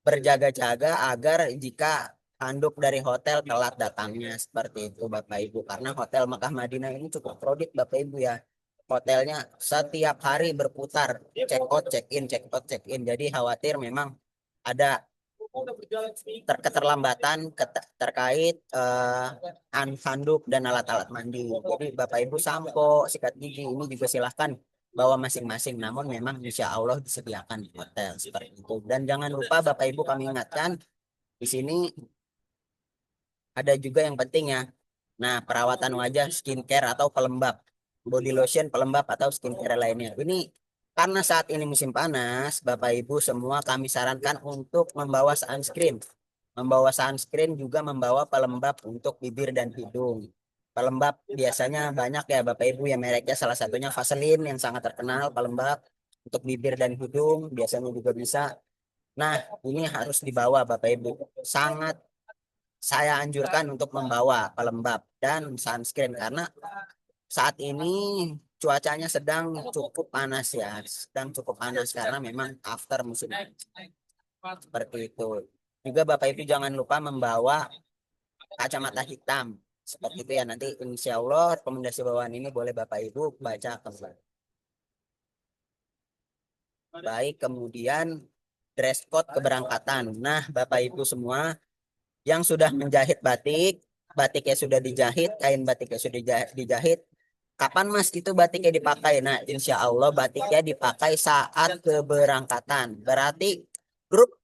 berjaga-jaga agar jika handuk dari hotel telat datangnya seperti itu Bapak Ibu. Karena Hotel Mekah Madinah ini cukup kredit Bapak Ibu ya. Hotelnya setiap hari berputar, check out, check in, check out, check in. Jadi khawatir memang ada keterlambatan terkait handuk dan alat-alat mandi. Jadi Bapak Ibu sampo, sikat gigi ini juga silahkan bawa masing-masing. Namun memang insya Allah disediakan di hotel seperti itu. Dan jangan lupa Bapak Ibu kami ingatkan di sini ada juga yang penting ya. Nah, perawatan wajah, skincare atau pelembab, body lotion, pelembab atau skincare lainnya. Ini karena saat ini musim panas, Bapak Ibu semua kami sarankan untuk membawa sunscreen. Membawa sunscreen juga membawa pelembab untuk bibir dan hidung. Pelembab biasanya banyak ya Bapak Ibu ya, mereknya salah satunya Vaseline yang sangat terkenal pelembab untuk bibir dan hidung biasanya juga bisa. Nah, ini harus dibawa Bapak Ibu. Sangat saya anjurkan untuk membawa pelembab dan sunscreen karena saat ini cuacanya sedang cukup panas ya, sedang cukup panas karena memang after musim seperti itu. Juga Bapak Ibu jangan lupa membawa kacamata hitam seperti itu ya. Nanti insya Allah rekomendasi bawaan ini boleh Bapak Ibu baca kembali. Baik, kemudian dress code keberangkatan. Nah, Bapak Ibu semua yang sudah menjahit batik, batiknya sudah dijahit, kain batiknya sudah dijahit. Kapan Mas itu batiknya dipakai? Nah, insya Allah batiknya dipakai saat keberangkatan. Berarti grup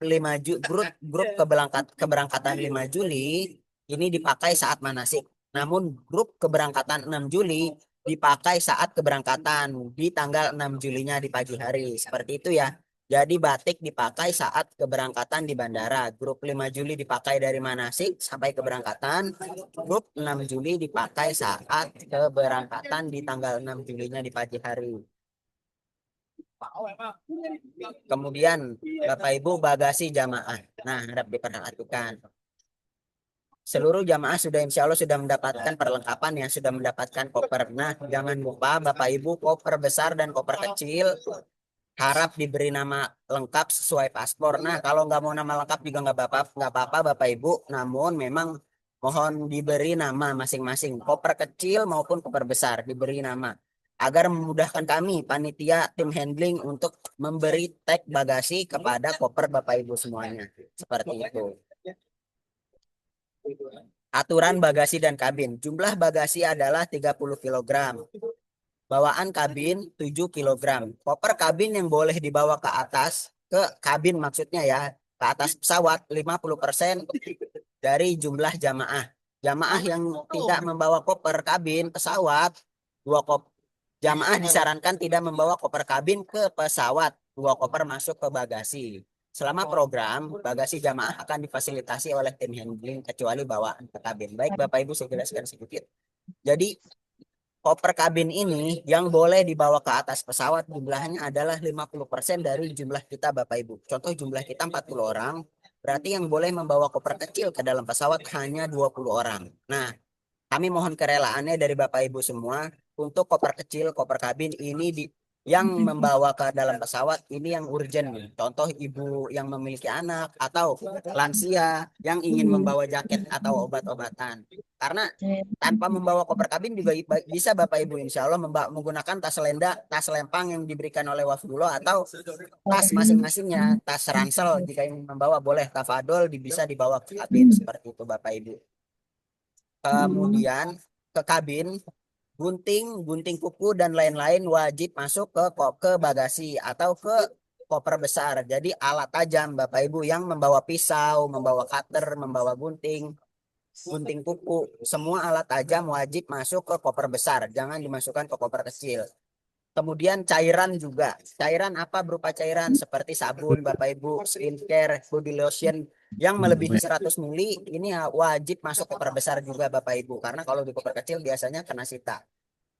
keberangkatan 5 Juli ini dipakai saat manasik. Namun grup keberangkatan 6 Juli dipakai saat keberangkatan di tanggal 6 Julinya di pagi hari. Seperti itu ya. Jadi batik dipakai saat keberangkatan di bandara. Grup 5 Juli dipakai dari manasik sampai keberangkatan. Grup 6 Juli dipakai saat keberangkatan di tanggal 6 Julinya di pagi hari. Kemudian Bapak Ibu bagasi jamaah. Nah, harap diperhatikan. Seluruh jamaah sudah insya Allah sudah mendapatkan perlengkapan yang sudah mendapatkan koper. Nah, jangan lupa Bapak Ibu koper besar dan koper kecil harap diberi nama lengkap sesuai paspor. Nah, kalau nggak mau nama lengkap juga nggak apa-apa Bapak Ibu. Namun memang mohon diberi nama masing-masing. Koper kecil maupun koper besar diberi nama. Agar memudahkan kami, panitia, tim handling untuk memberi tag bagasi kepada koper Bapak Ibu semuanya. Seperti itu. Aturan bagasi dan kabin. Jumlah bagasi adalah 30 kg. Bawaan kabin 7 kg. Koper kabin yang boleh dibawa ke atas, ke kabin maksudnya ya, ke atas pesawat 50% dari jumlah jamaah. Jamaah yang tidak membawa koper kabin pesawat, jamaah disarankan tidak membawa koper kabin ke pesawat. 2 koper masuk ke bagasi. Selama program, bagasi jamaah akan difasilitasi oleh tim handling kecuali bawaan ke kabin. Baik Bapak Ibu, saya jelaskan sedikit. Jadi koper kabin ini yang boleh dibawa ke atas pesawat jumlahnya adalah 50% dari jumlah kita Bapak Ibu. Contoh jumlah kita 40 orang, berarti yang boleh membawa koper kecil ke dalam pesawat hanya 20 orang. Nah, kami mohon kerelaannya dari Bapak Ibu semua untuk koper kecil, koper kabin ini yang membawa ke dalam pesawat ini yang urgent. Contoh ibu yang memiliki anak atau lansia yang ingin membawa jaket atau obat-obatan. Karena tanpa membawa koper kabin juga bisa Bapak Ibu insya Allah menggunakan tas lempang yang diberikan oleh Wafdullah atau tas masing-masingnya, tas ransel jika ingin membawa boleh tafadol bisa dibawa ke kabin seperti itu Bapak Ibu. Kemudian ke kabin gunting kuku dan lain-lain wajib masuk ke bagasi atau ke koper besar. Jadi alat tajam Bapak Ibu yang membawa pisau, membawa cutter, membawa gunting kuku, semua alat tajam wajib masuk ke koper besar, jangan dimasukkan ke koper kecil. Kemudian cairan juga. Cairan apa berupa cairan seperti sabun Bapak Ibu, skincare, body lotion yang melebihi 100 ml ini wajib masuk koper besar juga Bapak Ibu. Karena kalau di koper kecil biasanya kena sita.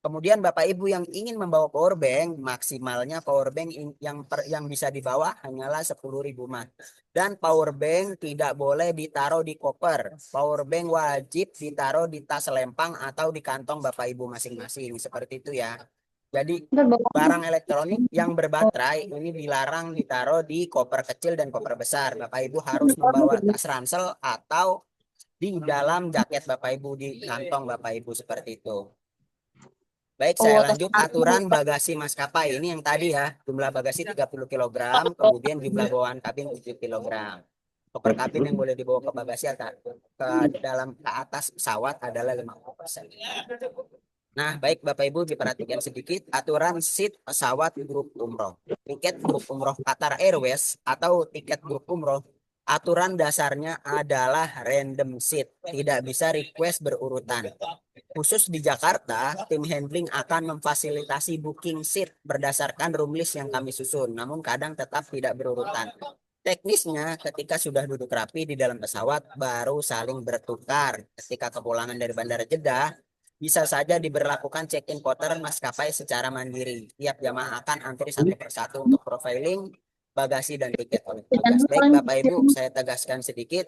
Kemudian Bapak Ibu yang ingin membawa power bank, maksimalnya power bank yang bisa dibawa hanyalah 10.000 mAh. Dan power bank tidak boleh ditaruh di koper. Power bank wajib ditaruh di tas lempang atau di kantong Bapak Ibu masing-masing. Seperti itu ya. Jadi barang elektronik yang berbaterai ini dilarang ditaruh di koper kecil dan koper besar. Bapak Ibu harus membawa tas ransel atau di dalam jaket Bapak Ibu, di kantong Bapak Ibu seperti itu. Baik, saya lanjut aturan bagasi maskapai. Ini yang tadi ya, jumlah bagasi 30 kg, kemudian jumlah bawaan kabin 7 kg. Koper kabin yang boleh dibawa ke bagasi ke atas pesawat adalah 50%. Nah, baik Bapak Ibu diperhatikan sedikit aturan seat pesawat grup umroh. Tiket grup umroh Qatar Airways atau tiket grup umroh, aturan dasarnya adalah random seat, tidak bisa request berurutan. Khusus di Jakarta, tim handling akan memfasilitasi booking seat berdasarkan room list yang kami susun, namun kadang tetap tidak berurutan. Teknisnya, ketika sudah duduk rapi di dalam pesawat, baru saling bertukar. Ketika kepulangan dari Bandara Jeddah, bisa saja diberlakukan check-in porter maskapai secara mandiri. Tiap jamaah akan antri satu persatu untuk profiling bagasi dan tiket oleh petugas. Baik Bapak Ibu, saya tegaskan sedikit.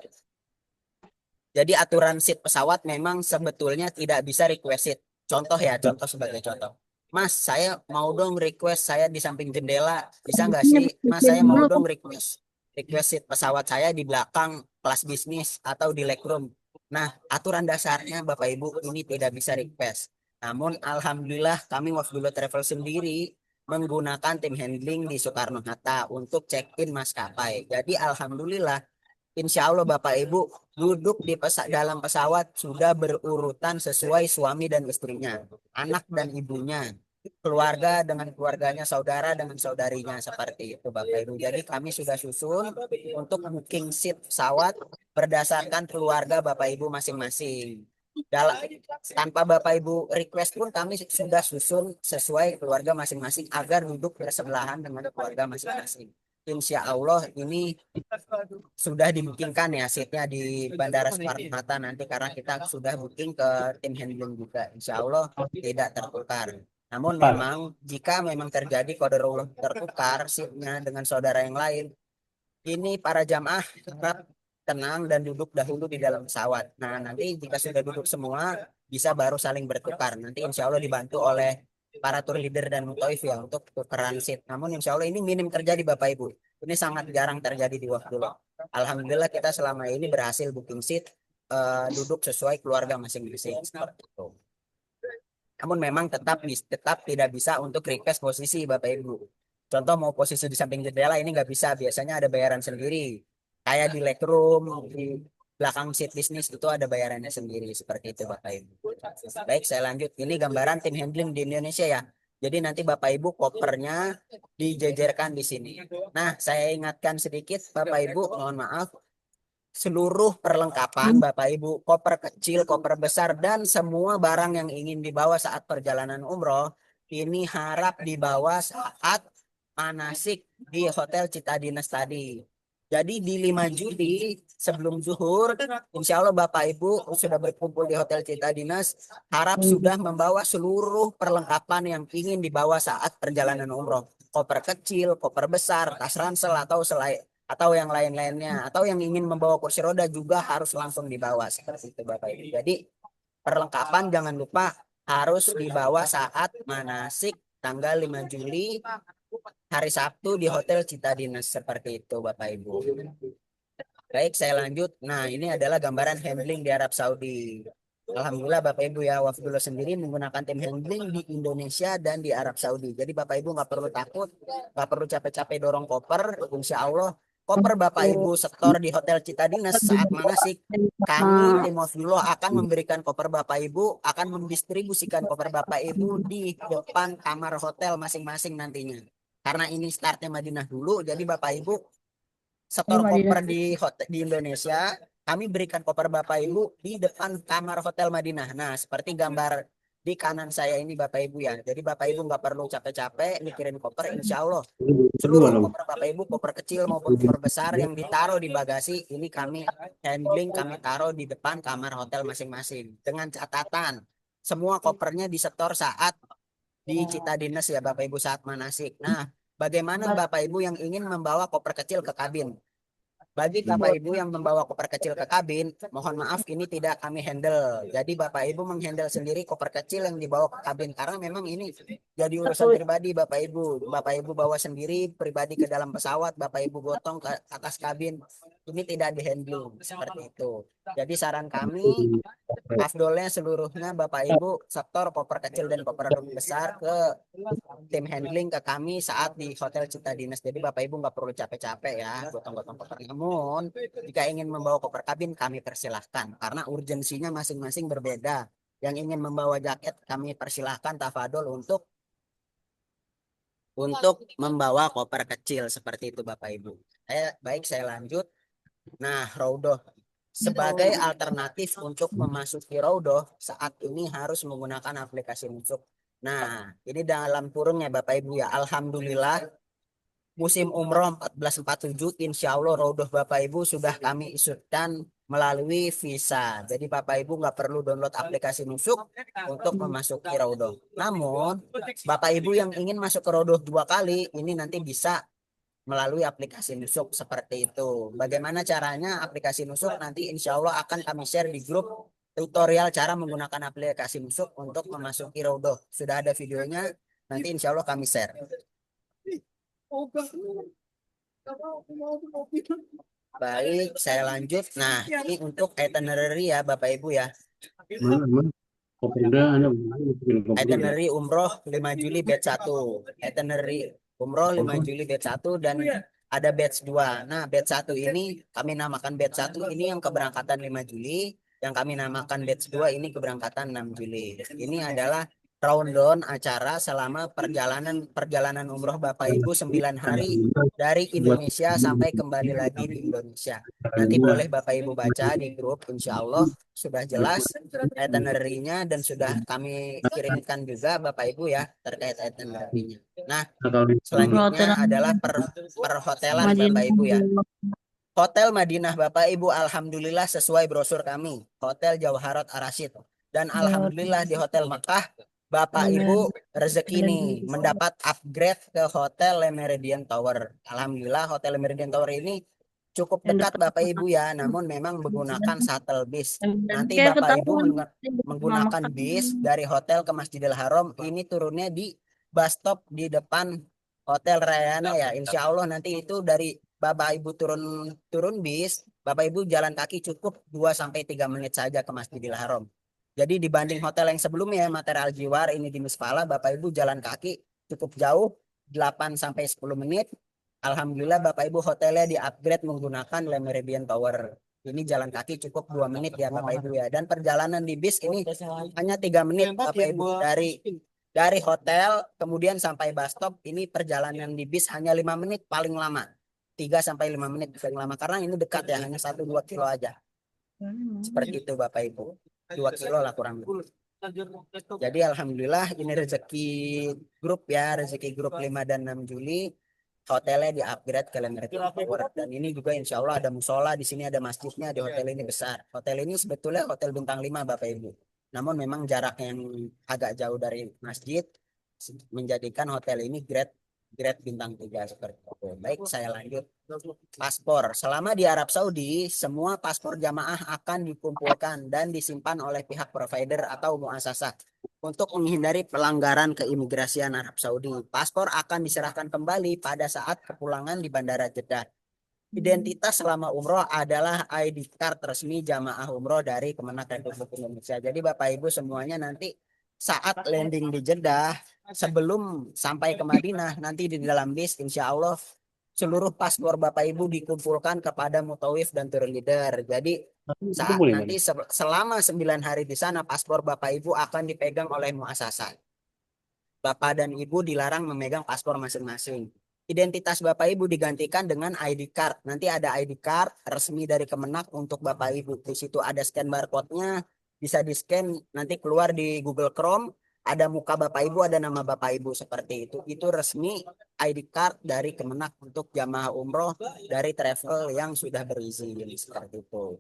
Jadi aturan seat pesawat memang sebetulnya tidak bisa request seat. Contoh ya, contoh sebagai contoh. Mas, saya mau dong request saya di samping jendela. Bisa nggak sih? Mas, saya mau dong request seat pesawat saya di belakang kelas bisnis atau di legroom. Nah, aturan dasarnya Bapak Ibu ini tidak bisa request. Namun alhamdulillah kami Wafdullah Travel sendiri menggunakan tim handling di Soekarno-Hatta untuk check-in maskapai. Jadi alhamdulillah insya Allah Bapak Ibu duduk di dalam pesawat sudah berurutan sesuai suami dan istrinya, anak dan ibunya, keluarga dengan keluarganya, saudara dengan saudarinya, seperti itu Bapak Ibu. Jadi kami sudah susun untuk booking seat pesawat berdasarkan keluarga Bapak Ibu masing-masing. Tanpa Bapak Ibu request pun kami sudah susun sesuai keluarga masing-masing agar duduk bersebelahan dengan keluarga masing-masing. Insya Allah ini sudah dimungkinkan ya seatnya di Bandara Soekarno-Hatta nanti karena kita sudah booking ke tim handling juga. Insya Allah tidak tertukar. Namun memang jika memang terjadi qadarullah tertukar seatnya dengan saudara yang lain, ini para jamaah harap tenang dan duduk dahulu di dalam pesawat. Nah nanti jika sudah duduk semua bisa baru saling bertukar. Nanti insya Allah dibantu oleh para tour leader dan mutawif ya untuk tukeran seat. Namun insya Allah ini minim terjadi Bapak Ibu. Ini sangat jarang terjadi di waktu lo. Alhamdulillah kita selama ini berhasil booking seat duduk sesuai keluarga masing-masing. Namun memang tetap tidak bisa untuk request posisi Bapak Ibu. Contoh mau posisi di samping jendela ini nggak bisa. Biasanya ada bayaran sendiri. Kayak di legroom, di belakang seat bisnis itu ada bayarannya sendiri. Seperti itu Bapak Ibu. Baik, saya lanjut. Ini gambaran tim handling di Indonesia ya. Jadi nanti Bapak Ibu kopernya dijejerkan di sini. Nah, saya ingatkan sedikit Bapak Ibu, mohon maaf. Seluruh perlengkapan Bapak Ibu, koper kecil, koper besar, dan semua barang yang ingin dibawa saat perjalanan umroh, ini harap dibawa saat manasik di Hotel Citadines tadi. Jadi di 5 Juli sebelum zuhur, insya Allah Bapak Ibu sudah berkumpul di Hotel Citadines, harap sudah membawa seluruh perlengkapan yang ingin dibawa saat perjalanan umroh. Koper kecil, koper besar, tas ransel atau yang lain-lainnya, atau yang ingin membawa kursi roda juga harus langsung dibawa seperti itu Bapak Ibu. Jadi perlengkapan jangan lupa harus dibawa saat manasik tanggal 5 Juli hari Sabtu di Hotel Citadines seperti itu Bapak Ibu. Baik, saya lanjut. Nah, ini adalah gambaran handling di Arab Saudi. Alhamdulillah Bapak Ibu ya, Wafdullah sendiri menggunakan tim handling di Indonesia dan di Arab Saudi. Jadi Bapak Ibu nggak perlu takut, nggak perlu capek-capek dorong koper. Insya Allah koper Bapak Ibu setor di Hotel Citadinas saat manasik, kami tim Mafdullah akan memberikan koper Bapak Ibu, akan mendistribusikan koper Bapak Ibu di depan kamar hotel masing-masing nantinya. Karena ini startnya Madinah dulu, jadi Bapak Ibu setor koper di hotel di Indonesia, kami berikan koper Bapak Ibu di depan kamar hotel Madinah. Nah, seperti gambar di kanan saya ini Bapak Ibu ya. Jadi Bapak Ibu nggak perlu capek-capek mikirin koper, insya Allah seluruh koper Bapak Ibu, koper kecil maupun koper besar yang ditaruh di bagasi ini kami handling, kami taruh di depan kamar hotel masing-masing. Dengan catatan semua kopernya disetor saat di Citadinas ya Bapak Ibu saat manasik. Nah, bagaimana Bapak Ibu yang ingin membawa koper kecil ke kabin? Bagi Bapak Ibu yang membawa koper kecil ke kabin, mohon maaf ini tidak kami handle. Jadi Bapak Ibu menghandle sendiri koper kecil yang dibawa ke kabin karena memang ini jadi urusan pribadi Bapak Ibu. Bapak Ibu bawa sendiri pribadi ke dalam pesawat, Bapak Ibu gotong ke atas kabin. Ini tidak dihandle seperti itu. Jadi saran kami afdolnya seluruhnya Bapak Ibu setor koper kecil dan koper besar ke tim handling ke kami saat di Hotel Citadinas. Jadi Bapak Ibu nggak perlu capek-capek ya gotong-gotong koper. Namun jika ingin membawa koper kabin kami persilahkan karena urgensinya masing-masing berbeda. Yang ingin membawa jaket kami persilahkan tafadol untuk membawa koper kecil seperti itu Bapak Ibu. Baik saya lanjut. Nah, Raudhoh sebagai alternatif untuk memasuki Raudhoh saat ini harus menggunakan aplikasi Nusuk. Nah, ini dalam kurungnya Bapak Ibu ya. Alhamdulillah musim umroh 1447 insya Allah Raudhoh Bapak Ibu sudah kami isutkan melalui visa. Jadi Bapak Ibu nggak perlu download aplikasi Nusuk untuk memasuki Raudhoh. Namun Bapak Ibu yang ingin masuk ke Raudhoh 2 kali ini nanti bisa melalui aplikasi Nusuk seperti itu. Bagaimana caranya aplikasi Nusuk nanti insya Allah akan kami share di grup tutorial cara menggunakan aplikasi Nusuk untuk memasuki Raudhoh. Sudah ada videonya, nanti insya Allah kami share. Baik, saya lanjut. Nah, ini untuk itinerary ya Bapak Ibu ya. Itinerary umroh 5 Juli batch 1. Itinerary umroh 5 Juli batch 1 dan ada batch 2. Nah, batch 1 ini kami namakan batch 1 ini yang keberangkatan 5 Juli, yang kami namakan batch 2 ini keberangkatan 6 Juli. Ini adalah rundown acara selama perjalanan umroh Bapak Ibu 9 hari dari Indonesia sampai kembali lagi di Indonesia. Nanti boleh Bapak Ibu baca di grup, insya Allah sudah jelas itinerary-nya dan sudah kami kirimkan juga Bapak Ibu ya terkait itinerary-nya. Nah, selanjutnya adalah perhotelan Bapak Ibu ya. Hotel Madinah Bapak Ibu alhamdulillah sesuai brosur kami, Hotel Jawharat Ar-Rasyid. Dan alhamdulillah di Hotel Mekah Bapak Ibu rezeki nih mendapat upgrade ke Hotel Le Méridien Tower. Alhamdulillah Hotel Le Méridien Tower ini cukup dekat Bapak Ibu ya, namun memang menggunakan shuttle bis. Nanti Bapak Ibu menggunakan bis dari hotel ke Masjidil Haram, ini turunnya di bus stop di depan Hotel Rayana ya. Insya Allah nanti itu dari Bapak Ibu turun bis, Bapak Ibu jalan kaki cukup 2-3 menit saja ke Masjidil Haram. Jadi dibanding hotel yang sebelumnya Material Jiwar ini di Misfala, Bapak Ibu jalan kaki cukup jauh 8-10 menit. Alhamdulillah Bapak Ibu hotelnya di-upgrade menggunakan Le Méridien Tower. Ini jalan kaki cukup 2 menit ya Bapak Ibu ya. Dan perjalanan di bis ini hanya 3 menit Bapak Ibu dari hotel kemudian sampai bus stop. Ini perjalanan di bis hanya 5 menit paling lama. 3-5 menit paling lama karena ini dekat ya, hanya 1-2 kilo aja. Seperti itu Bapak Ibu. 2 kilo lah kurang lebih. Jadi alhamdulillah ini rezeki grup ya, rezeki grup 5 dan 6 Juli hotelnya di-upgrade ke Le Méridien Tower. Dan ini juga insya Allah ada musola, di sini ada masjidnya, di hotel ini besar. Hotel ini sebetulnya hotel bintang 5 Bapak Ibu. Namun memang jarak yang agak jauh dari masjid menjadikan hotel ini grade bintang 3 seperti itu. Baik, saya lanjut. Paspor. Selama di Arab Saudi, semua paspor jamaah akan dikumpulkan dan disimpan oleh pihak provider atau muasasah untuk menghindari pelanggaran keimigrasian Arab Saudi. Paspor akan diserahkan kembali pada saat kepulangan di Bandara Jeddah. Identitas selama umroh adalah ID card resmi jamaah umroh dari Kemenak Republik Indonesia. Jadi Bapak Ibu semuanya nanti saat landing di Jeddah, sebelum sampai ke Madinah, nanti di dalam bis insya Allah seluruh paspor Bapak Ibu dikumpulkan kepada mutawif dan tour leader. Jadi Itu saat boleh, nanti selama 9 hari di sana paspor Bapak Ibu akan dipegang oleh muasasah. Bapak dan Ibu dilarang memegang paspor masing-masing. Identitas Bapak Ibu digantikan dengan ID card. Nanti ada ID card resmi dari Kemenak untuk Bapak Ibu. Di situ ada scan barcode-nya, bisa di-scan nanti keluar di Google Chrome, ada muka Bapak Ibu, ada nama Bapak Ibu seperti itu. Itu resmi ID card dari Kemenak untuk jamaah umroh dari travel yang sudah berizin seperti itu.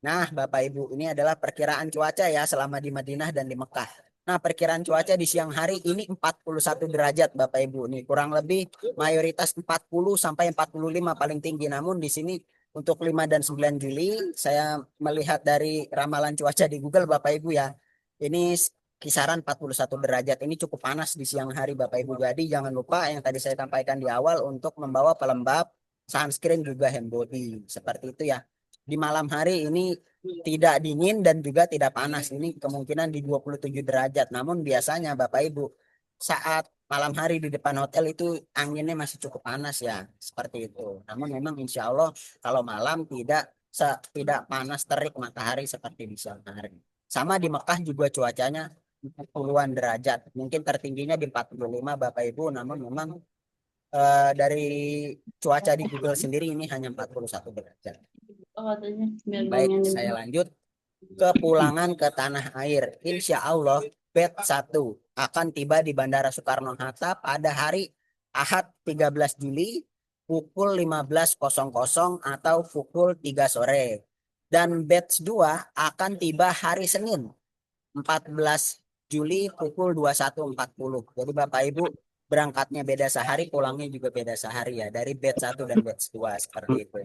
Nah, Bapak Ibu, ini adalah perkiraan cuaca ya selama di Madinah dan di Mekah. Nah, perkiraan cuaca di siang hari ini 41 derajat Bapak Ibu. Nih, kurang lebih mayoritas 40 sampai 45 paling tinggi. Namun di sini untuk 5 dan 9 Juli saya melihat dari ramalan cuaca di Google Bapak Ibu ya. Ini kisaran 41 derajat. Ini cukup panas di siang hari Bapak Ibu. Jadi jangan lupa yang tadi saya sampaikan di awal untuk membawa pelembab, sunscreen juga hand body. Seperti itu ya. Di malam hari ini tidak dingin dan juga tidak panas. Ini kemungkinan di 27 derajat. Namun biasanya Bapak Ibu saat malam hari di depan hotel itu anginnya masih cukup panas ya. Seperti itu. Namun memang insya Allah kalau malam tidak panas terik matahari seperti di siang hari. Sama di Mekah juga cuacanya puluhan derajat. Mungkin tertingginya di 45 Bapak Ibu. Namun memang dari cuaca di Google sendiri ini hanya 41 derajat. Baik, saya lanjut. Kepulangan ke tanah air. Insya Allah bed 1 akan tiba di Bandara Soekarno-Hatta pada hari Ahad 13 Juli pukul 15.00 atau pukul 3 sore. Dan batch 2 akan tiba hari Senin 14 Juli pukul 21.40. Jadi Bapak Ibu berangkatnya beda sehari, pulangnya juga beda sehari ya. Dari batch 1 dan batch 2 seperti itu.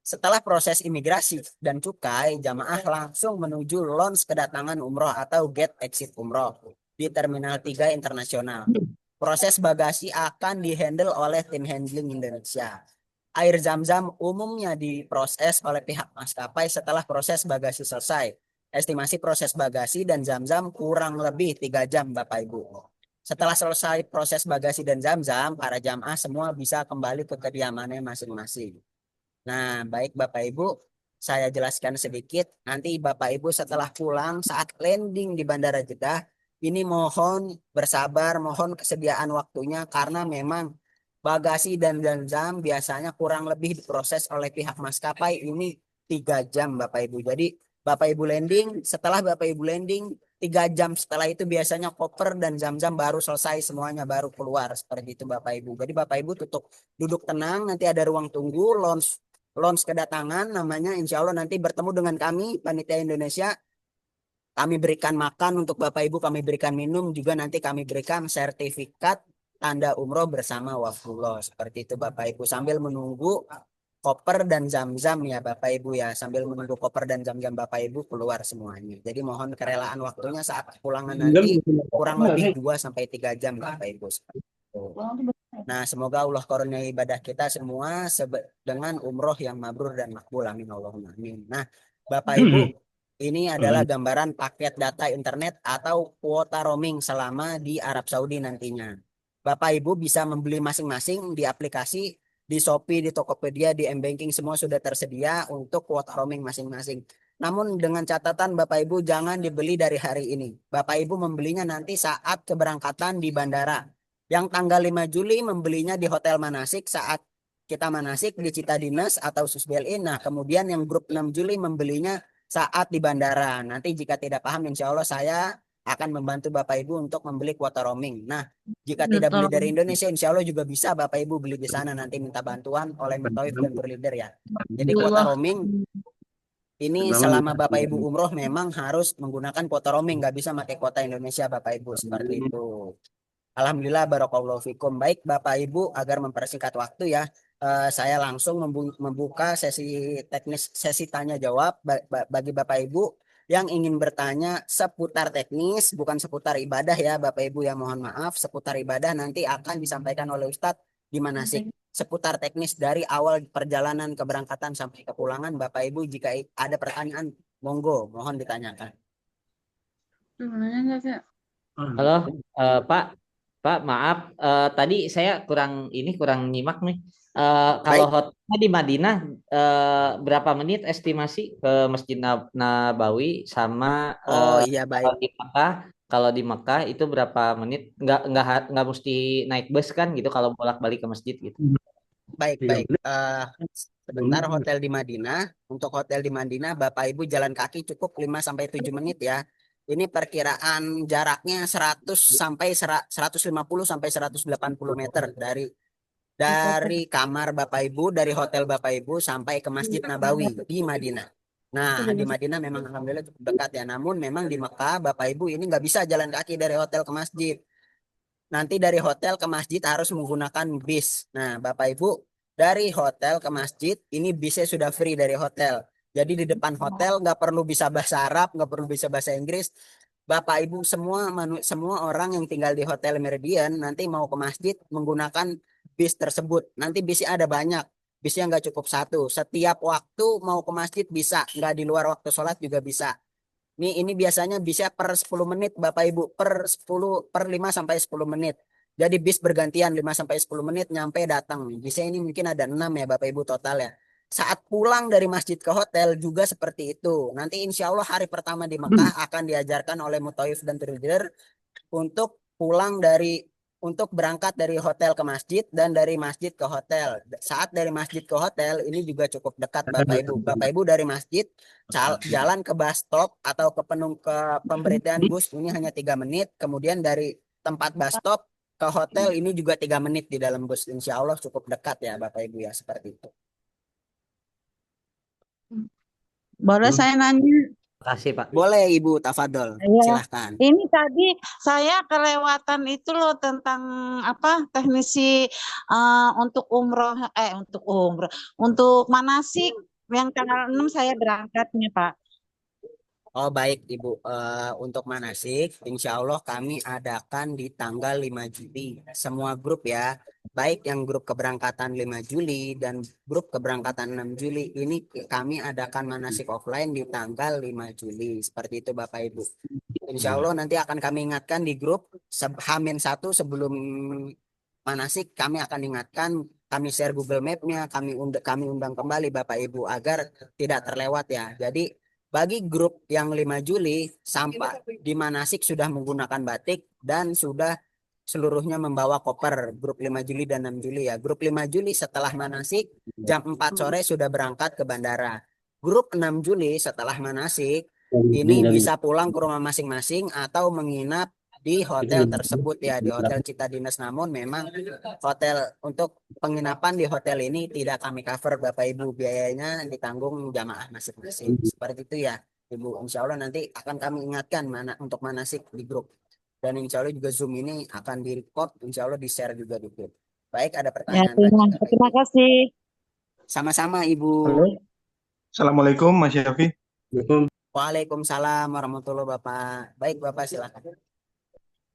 Setelah proses imigrasi dan cukai, jamaah langsung menuju lounge kedatangan umroh atau gate exit umroh di Terminal 3 Internasional. Proses bagasi akan dihandle oleh tim handling Indonesia. Air zam-zam umumnya diproses oleh pihak maskapai setelah proses bagasi selesai. Estimasi proses bagasi dan zam-zam kurang lebih 3 jam Bapak Ibu. Setelah selesai proses bagasi dan zam-zam, para jamaah semua bisa kembali ke kediamannya masing-masing. Nah, baik Bapak Ibu, saya jelaskan sedikit. Nanti Bapak Ibu setelah pulang saat landing di Bandara Jeddah, ini mohon bersabar, mohon kesediaan waktunya karena memang bagasi dan zam biasanya kurang lebih diproses oleh pihak maskapai ini 3 jam Bapak Ibu. Jadi Bapak Ibu landing, setelah Bapak Ibu landing 3 jam setelah itu biasanya koper dan zam-zam baru selesai semuanya, baru keluar seperti itu Bapak Ibu. Jadi Bapak Ibu duduk tenang, nanti ada ruang tunggu, launch kedatangan namanya, insya Allah nanti bertemu dengan kami Panitia Indonesia, kami berikan makan untuk Bapak Ibu, kami berikan minum juga, nanti kami berikan sertifikat tanda umroh bersama wafullah seperti itu Bapak Ibu, sambil menunggu koper dan zam-zam ya Bapak Ibu ya, sambil menunggu koper dan zam-zam Bapak Ibu keluar semuanya. Jadi mohon kerelaan waktunya saat pulangan nanti kurang lebih 2-3 jam Bapak Ibu. Nah, semoga Allah karuniai ibadah kita semua dengan umroh yang mabrur dan makbul. Amin Allahumma amin. Nah, Bapak Ibu, ini adalah gambaran paket data internet atau kuota roaming selama di Arab Saudi nantinya. Bapak Ibu bisa membeli masing-masing di aplikasi, di Shopee, di Tokopedia, di M-Banking semua sudah tersedia untuk kuota roaming masing-masing. Namun dengan catatan Bapak Ibu jangan dibeli dari hari ini. Bapak Ibu membelinya nanti saat keberangkatan di bandara. Yang tanggal 5 Juli membelinya di Hotel Manasik saat kita manasik di Citadines atau Susbelin. Nah, kemudian yang grup 6 Juli membelinya saat di bandara. Nanti jika tidak paham, insya Allah saya akan membantu Bapak Ibu untuk membeli kuota roaming. Nah, jika tidak beli dari Indonesia, insya Allah juga bisa Bapak Ibu beli di sana, nanti minta bantuan oleh Mutawif dan Berlider ya. Jadi kuota roaming ini selama Bapak Ibu umroh memang harus menggunakan kuota roaming, nggak bisa pakai kuota Indonesia Bapak Ibu, seperti itu. Alhamdulillah barakallahu fikum. Baik Bapak Ibu, agar mempersingkat waktu ya, saya langsung membuka sesi teknis, sesi tanya jawab bagi Bapak Ibu yang ingin bertanya seputar teknis, bukan seputar ibadah ya Bapak Ibu ya, mohon maaf. Seputar ibadah nanti akan disampaikan oleh Ustadz di Manasik. Seputar teknis dari awal perjalanan keberangkatan sampai kepulangan, Bapak Ibu jika ada pertanyaan monggo mohon ditanyakan. Halo, Pak. Pak, maaf, tadi saya kurang nyimak nih. Kalau Baik, hotelnya di Madinah berapa menit estimasi ke Masjid Nabawi sama oh iya baik. kalau di Makkah? Kalau di Makkah itu berapa menit? Nggak mesti naik bus kan gitu kalau bolak-balik ke masjid gitu. Baik, Tiga baik. menit. Sebentar hotel di Madinah. Untuk hotel di Madinah, Bapak Ibu jalan kaki cukup 5 sampai 7 menit ya. Ini perkiraan jaraknya 100 sampai 150 sampai 180 meter dari kamar Bapak Ibu, dari hotel Bapak Ibu sampai ke Masjid Nabawi di Madinah. Nah, di Madinah memang alhamdulillah cukup dekat ya. Namun memang di Mekah Bapak Ibu ini nggak bisa jalan kaki dari hotel ke masjid. Nanti dari hotel ke masjid harus menggunakan bis. Nah, Bapak Ibu, dari hotel ke masjid, ini bisnya sudah free dari hotel. Jadi di depan hotel nggak perlu bisa bahasa Arab, nggak perlu bisa bahasa Inggris. Bapak Ibu semua orang yang tinggal di Hotel Meridian nanti mau ke masjid menggunakan bis tersebut. Nanti bisnya ada banyak. Bisnya nggak cukup satu. Setiap waktu mau ke masjid bisa, nggak di luar waktu sholat juga bisa. Ini biasanya bisa per 10 menit Bapak Ibu, per 5 sampai 10 menit. Jadi bis bergantian 5 sampai 10 menit nyampe datang. Bisa ini mungkin ada 6 ya Bapak Ibu total ya. Saat pulang dari masjid ke hotel juga seperti itu. Nanti insya Allah hari pertama di Mekah akan diajarkan oleh Mutawif dan Trader untuk pulang dari untuk berangkat dari hotel ke masjid dan dari masjid ke hotel. Saat dari masjid ke hotel ini juga cukup dekat Bapak Ibu. Bapak Ibu dari masjid jalan ke bus stop atau ke pemberitaan bus ini hanya 3 menit. Kemudian dari tempat bus stop ke hotel ini juga 3 menit di dalam bus. Insya Allah cukup dekat ya Bapak Ibu ya seperti itu. Boleh saya nanya? Makasih, Pak. Boleh Ibu Tafadol, Ya, silahkan. ini tadi saya kelewatan itu loh tentang apa teknisi untuk manasik yang tanggal 6 saya berangkatnya Pak. Oh baik Ibu, untuk manasik insya Allah kami adakan di tanggal 5 Juli. Semua grup ya, baik yang grup keberangkatan 5 Juli dan grup keberangkatan 6 Juli. Ini kami adakan manasik offline di tanggal 5 Juli. Seperti itu Bapak Ibu. Insya Allah nanti akan kami ingatkan di grup H-1 sebelum manasik kami akan ingatkan, kami share Google Map-nya, kami undang kembali Bapak Ibu agar tidak terlewat ya. Jadi bagi grup yang 5 Juli sampai di manasik sudah menggunakan batik dan sudah seluruhnya membawa koper. Grup 5 Juli dan 6 Juli ya. Grup 5 Juli setelah manasik jam 4 sore sudah berangkat ke bandara. Grup 6 Juli setelah manasik ini bisa pulang ke rumah masing-masing atau menginap di hotel tersebut ya, di Hotel Cita Dinas. Namun memang hotel untuk penginapan di hotel ini tidak kami cover Bapak Ibu, biayanya ditanggung jamaah masing-masing. Seperti itu ya Ibu. Insya Allah nanti akan kami ingatkan untuk manasik di grup. Dan insya Allah juga Zoom ini akan di-record, insya Allah di-share juga di grup. Baik, ada Ya, pertanyaan lagi? terima kasih. Sama-sama Ibu. Assalamualaikum Mas Syafi. Waalaikumsalam warahmatullahi Bapak. Baik Bapak silakan.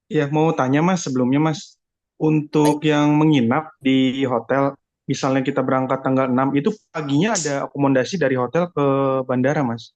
Ya, mau tanya Mas sebelumnya Mas, untuk yang menginap di hotel, misalnya kita berangkat tanggal 6, itu paginya ada akomodasi dari hotel ke bandara Mas?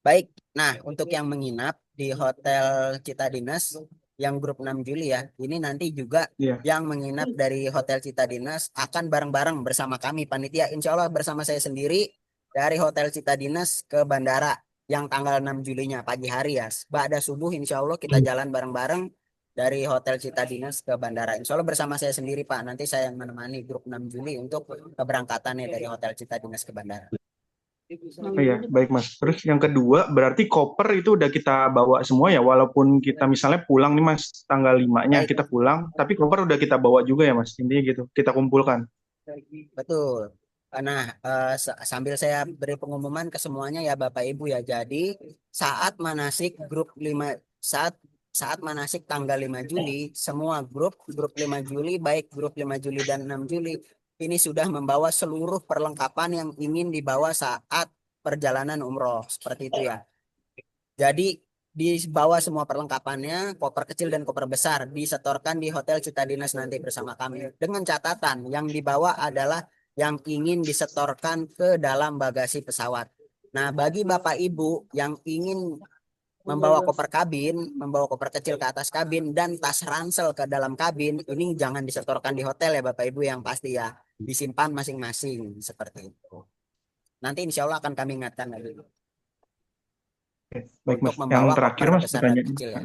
Baik, nah untuk yang menginap di Hotel Cita Dinas yang grup 6 Juli ya, ini nanti juga Iya. yang menginap dari Hotel Cita Dinas akan bareng-bareng bersama kami panitia. Insya Allah bersama saya sendiri dari Hotel Cita Dinas ke bandara yang tanggal 6 Julinya pagi hari ya. Ba'da subuh insya Allah kita jalan bareng-bareng dari Hotel Cita Dinas ke bandara. Insya Allah bersama saya sendiri Pak. Nanti saya yang menemani grup 6 Juli untuk keberangkatannya dari Hotel Cita Dinas ke bandara. Oh iya, baik Mas. Terus yang kedua, berarti koper itu udah kita bawa semua ya, walaupun kita misalnya pulang nih Mas, tanggal 5-nya Baik. kita pulang, tapi koper udah kita bawa juga ya Mas, intinya gitu, kita kumpulkan. Betul. Nah, sambil saya beri pengumuman ke semuanya ya Bapak Ibu ya. Jadi saat manasik grup 5 saat manasik tanggal 5 Juli, semua grup 5 Juli baik grup 5 Juli dan 6 Juli ini sudah membawa seluruh perlengkapan yang ingin dibawa saat perjalanan umroh. Seperti itu ya. Jadi dibawa semua perlengkapannya, koper kecil dan koper besar, disetorkan di Hotel Cita Dinas nanti bersama kami. Dengan catatan yang dibawa adalah yang ingin disetorkan ke dalam bagasi pesawat. Nah, bagi Bapak Ibu yang ingin membawa koper kecil ke atas kabin dan tas ransel ke dalam kabin, ini jangan disetorkan di hotel ya Bapak Ibu, yang pasti ya disimpan masing-masing seperti itu. Nanti insya Allah akan kami ingatkan lagi Oke, baik untuk Mas. Yang membawa terakhir koper Mas besar dan pertanyaan. kecil ya.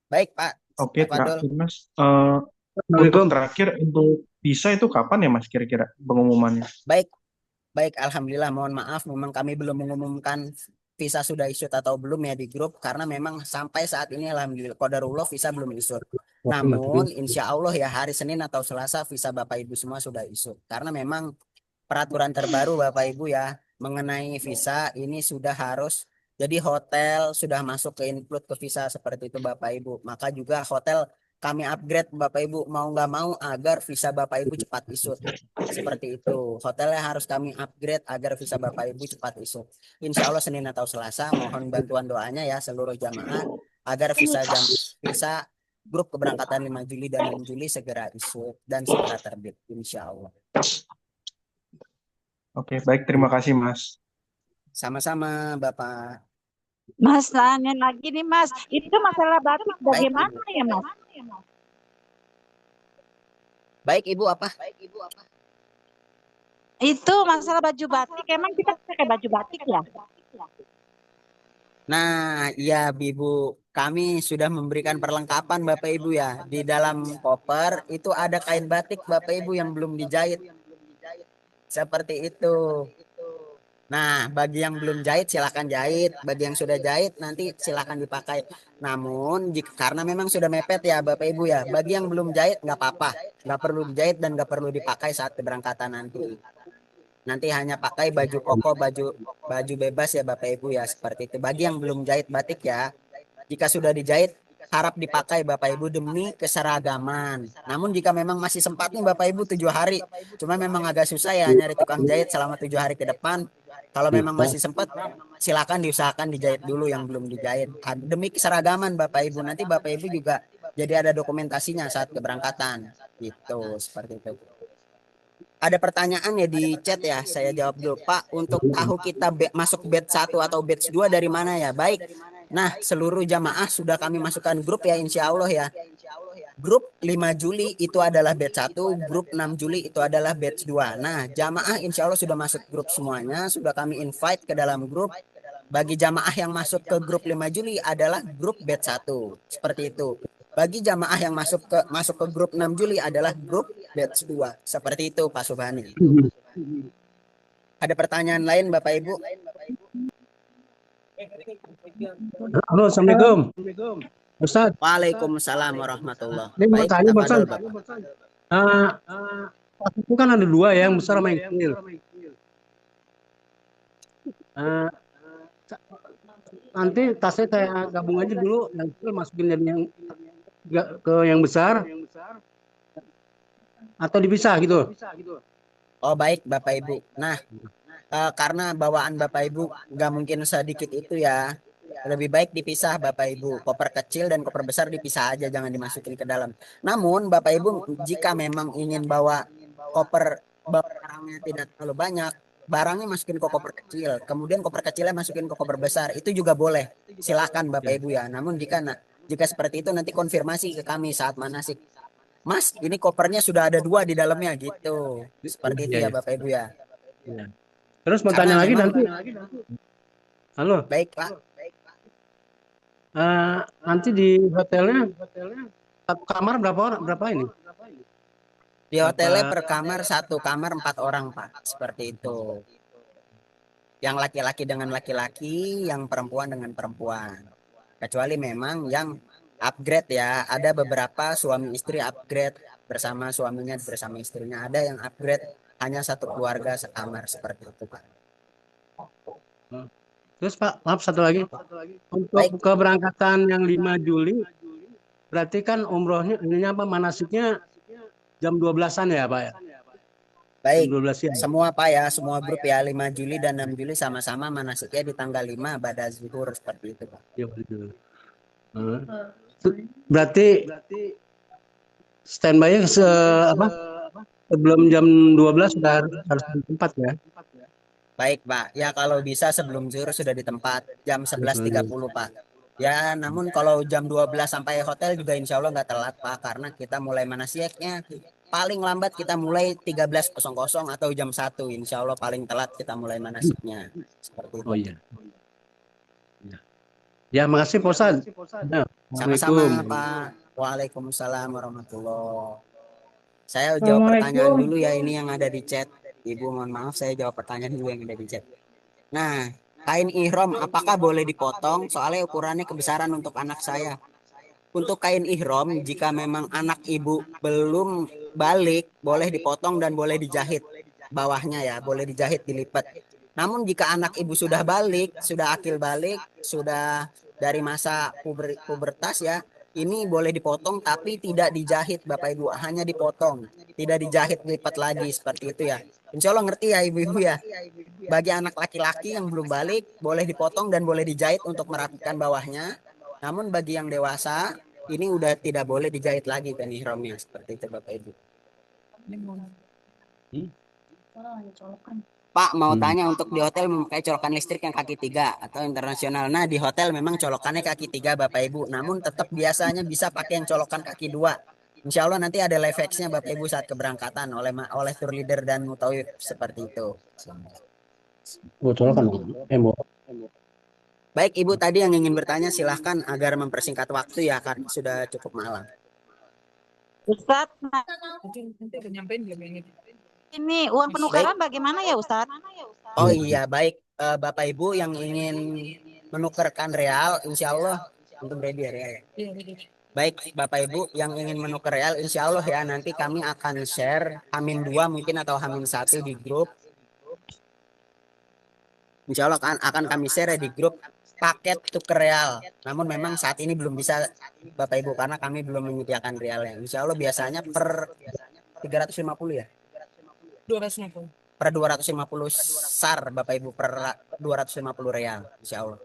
Baik Pak Oke, Fadol. terakhir Mas. Untuk Assalamualaikum. terakhir untuk visa itu kapan ya Mas kira-kira pengumumannya? Baik, alhamdulillah. Mohon maaf, memang kami belum mengumumkan visa sudah issued atau belum ya di grup, karena memang sampai saat ini alhamdulillah qadarullah visa belum issued. Namun insya Allah ya hari Senin atau Selasa visa Bapak Ibu semua sudah issued. Karena memang peraturan terbaru Bapak Ibu ya mengenai visa ini sudah harus, jadi hotel sudah masuk ke include ke visa seperti itu Bapak Ibu. Maka juga hotel kami upgrade Bapak Ibu mau nggak mau agar visa Bapak Ibu cepat issued. Seperti itu. Hotelnya harus kami upgrade agar visa Bapak Ibu cepat issued. Insya Allah Senin atau Selasa, mohon bantuan doanya ya seluruh jamaah agar visa grup keberangkatan 5 Juli dan 6 Juli segera issued dan segera terbit. Insya Allah. Oke, baik. Terima kasih Mas. Sama-sama Bapak. Mas, tanya lagi nih Mas, itu masalah batik bagaimana ya Mas? Baik Ibu apa? Itu masalah baju batik, emang kita pakai baju batik ya? Nah, iya Ibu, kami sudah memberikan perlengkapan Bapak Ibu ya. Di dalam koper itu ada kain batik Bapak Ibu yang belum dijahit. Seperti itu. Nah, bagi yang belum jahit silakan jahit, bagi yang sudah jahit nanti silakan dipakai. Namun karena memang sudah mepet ya Bapak Ibu ya, bagi yang belum jahit nggak apa-apa, nggak perlu dijahit dan nggak perlu dipakai saat keberangkatan nanti. Nanti hanya pakai baju koko, baju bebas ya Bapak Ibu ya, seperti itu. Bagi yang belum jahit batik ya, jika sudah dijahit harap dipakai Bapak Ibu demi keseragaman. Namun jika memang masih sempat nih Bapak Ibu 7 hari, cuma memang agak susah ya nyari tukang jahit selama 7 hari ke depan. Kalau memang masih sempat, silakan diusahakan dijahit dulu yang belum dijahit. Demi keseragaman Bapak Ibu, nanti Bapak Ibu juga jadi ada dokumentasinya saat keberangkatan. Gitu, seperti itu. Ada pertanyaan ya di chat ya, saya jawab dulu. Pak, untuk tahu kita masuk batch 1 atau batch 2 dari mana ya? Baik. Nah, seluruh jamaah sudah kami masukkan grup ya insya Allah ya. Grup 5 Juli itu adalah batch 1, grup 6 Juli itu adalah batch 2. Nah, jamaah insya Allah sudah masuk grup semuanya, sudah kami invite ke dalam grup. Bagi jamaah yang masuk ke grup 5 Juli adalah grup batch 1. Seperti itu. Bagi jamaah yang masuk ke grup 6 Juli adalah grup batch 2. Seperti itu Pak Subhani. Ada pertanyaan lain Bapak Ibu? Halo, Assalamualaikum. Ustaz, Waalaikumsalam warahmatullahi ini mau wabarakatuh. tanya Baik, Ustaz. Bapak. Tas itu kan ada dua ya, yang besar sama yang kecil. Nanti tasnya saya gabung aja dulu, yang kecil masukin dari yang ke yang besar, atau dipisah gitu. Oh baik Bapak Ibu. Nah, karena bawaan Bapak Ibu nggak mungkin sedikit itu ya. Lebih baik dipisah Bapak Ibu. Koper kecil dan koper besar dipisah aja, jangan dimasukin ke dalam. Namun Bapak Ibu jika memang ingin bawa barangnya tidak terlalu banyak, barangnya masukin ke koper kecil, kemudian koper kecilnya masukin ke koper besar, itu juga boleh. Silakan Bapak Ibu ya. Namun jika seperti itu nanti konfirmasi ke kami saat manasik. Mas, ini kopernya sudah ada 2 di dalamnya gitu. Seperti itu ya Bapak Ibu ya. Terus mau Karena tanya lagi memang- nanti. Halo, Baik Pak. nanti di hotelnya satu kamar berapa ini? Di hotelnya per kamar 1 kamar 4 orang Pak. Seperti itu. Yang laki-laki dengan laki-laki, yang perempuan dengan perempuan. Kecuali memang yang upgrade ya. Ada beberapa suami istri upgrade bersama suaminya bersama istrinya. Ada yang upgrade hanya 1 keluarga sekamar seperti itu Pak. Terus Pak, maaf satu lagi. Untuk Baik. keberangkatan yang 5 Juli, berarti kan umrohnya, manasiknya jam 12-an ya Pak ya? Baik. Jam 12 siang. Semua Pak ya, semua grup ya 5 Juli dan 6 Juli sama-sama manasiknya di tanggal 5 pada zuhur seperti itu Pak. Ya, betul. Berarti standby-nya sebelum jam 12 sudah harus di tempat ya? Baik Pak, ya kalau bisa sebelum zuhur sudah di tempat jam 11.30 Pak. Ya, namun kalau jam 12 sampai hotel juga insya Allah nggak telat Pak, karena kita mulai manasiknya paling lambat kita mulai 13.00 atau jam 1, insya Allah paling telat kita mulai manasiknya. Seperti itu. Oh iya. Ya, makasih Pak Ustadz. Ya, Sama-sama Assalamualaikum. Pak. Waalaikumsalam warahmatullahi. Saya jawab pertanyaan dulu ya, ini yang ada di chat. Ibu mohon maaf, saya jawab pertanyaan dulu yang ada di chat. Nah, kain ihram apakah boleh dipotong? Soalnya ukurannya kebesaran untuk anak saya. Untuk kain ihram, jika memang anak ibu belum balik, boleh dipotong dan boleh dijahit bawahnya ya, boleh dijahit, dilipat. Namun jika anak ibu sudah balik, sudah akil balik, sudah dari masa pubertas ya, ini boleh dipotong tapi tidak dijahit Bapak Ibu, hanya dipotong, tidak dijahit lipat lagi seperti itu ya. Insya Allah ngerti ya ibu-ibu ya. Bagi anak laki-laki yang belum balik, boleh dipotong dan boleh dijahit untuk merapikan bawahnya. Namun bagi yang dewasa, ini udah tidak boleh dijahit lagi kan ihramnya, seperti itu Bapak Ibu. Pak mau tanya, untuk di hotel memakai colokan listrik yang kaki 3 atau internasional. Nah di hotel memang colokannya kaki 3 Bapak Ibu, namun tetap biasanya bisa pakai yang colokan kaki 2. Insya Allah nanti ada live X-nya Bapak Ibu saat keberangkatan oleh tour leader dan mutawif seperti itu. Betul kan? Baik Ibu, tadi yang ingin bertanya silahkan agar mempersingkat waktu ya, karena sudah cukup malam. Ustadz, Nyampein ini uang penukaran bagaimana ya Ustadz? Oh iya, baik Bapak Ibu yang ingin menukarkan real, insya Allah untuk ready ya. Baik Bapak Ibu yang ingin menukar real, insya Allah ya nanti kami akan share H-2 mungkin atau H-1 di grup. Insya Allah akan kami share di grup paket tukar real. Namun memang saat ini belum bisa Bapak Ibu karena kami belum menyediakan realnya. Insya Allah biasanya per 350 ya. 250. Per 250 SAR Bapak Ibu, per 250 real insya Allah.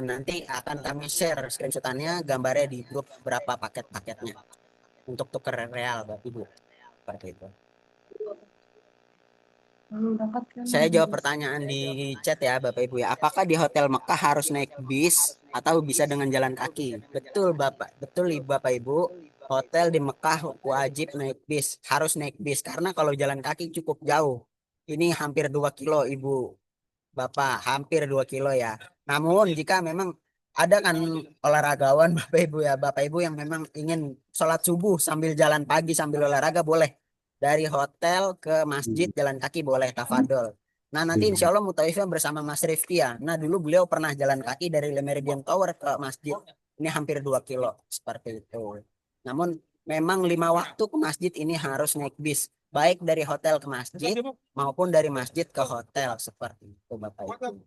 Nanti akan kami share screenshotannya, gambarnya di grup berapa paket-paketnya untuk tukar real Bapak Ibu. Seperti itu. Saya jawab pertanyaan di chat ya Bapak Ibu ya. Apakah di hotel Mekah harus naik bis atau bisa dengan jalan kaki? Betul Bapak, betul Bapak Ibu. Hotel di Mekah wajib naik bis, harus naik bis karena kalau jalan kaki cukup jauh. Ini hampir 2 kilo Ibu Bapak, hampir 2 kilo ya. Namun jika memang ada kan olahragawan Bapak Ibu ya, Bapak Ibu yang memang ingin sholat subuh sambil jalan pagi sambil olahraga boleh. Dari hotel ke masjid jalan kaki boleh, tafadol. Nah nanti insya Allah mutawifnya bersama Mas Rifki ya. Nah dulu beliau pernah jalan kaki dari Le Meridian Tower ke masjid. Ini hampir 2 kilo seperti itu. Namun memang 5 waktu ke masjid ini harus naik bis. Baik dari hotel ke masjid maupun dari masjid ke hotel seperti itu Bapak Ibu.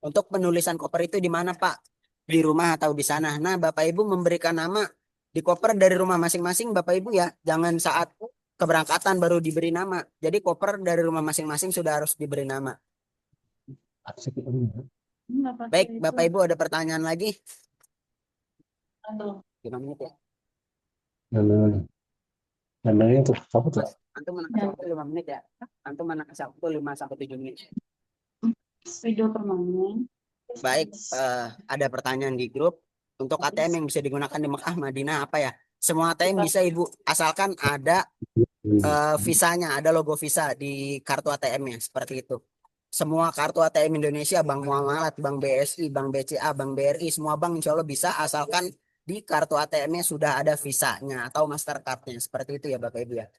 Untuk penulisan koper itu di mana Pak? Di rumah atau di sana? Nah Bapak Ibu memberikan nama di koper dari rumah masing-masing Bapak Ibu ya. Jangan saat keberangkatan baru diberi nama. Jadi koper dari rumah masing-masing sudah harus diberi nama. Baik Bapak Ibu ada pertanyaan lagi? 5 menit ya. Antum mana kasih waktu 5 menit ya? Antum mana kasih waktu 5 sampai 7 menit. Video permanen. Baik, ada pertanyaan di grup. Untuk ATM yang bisa digunakan di Mekah, Madinah apa ya? Semua ATM bisa Ibu, asalkan ada visanya, ada logo visa di kartu ATM-nya, seperti itu. Semua kartu ATM Indonesia, Bank Muamalat, Bank BSI, Bank BCA, Bank BRI, semua bank insya Allah bisa, asalkan di kartu ATM-nya sudah ada visanya atau Mastercard-nya, seperti itu ya Bapak Ibu ya.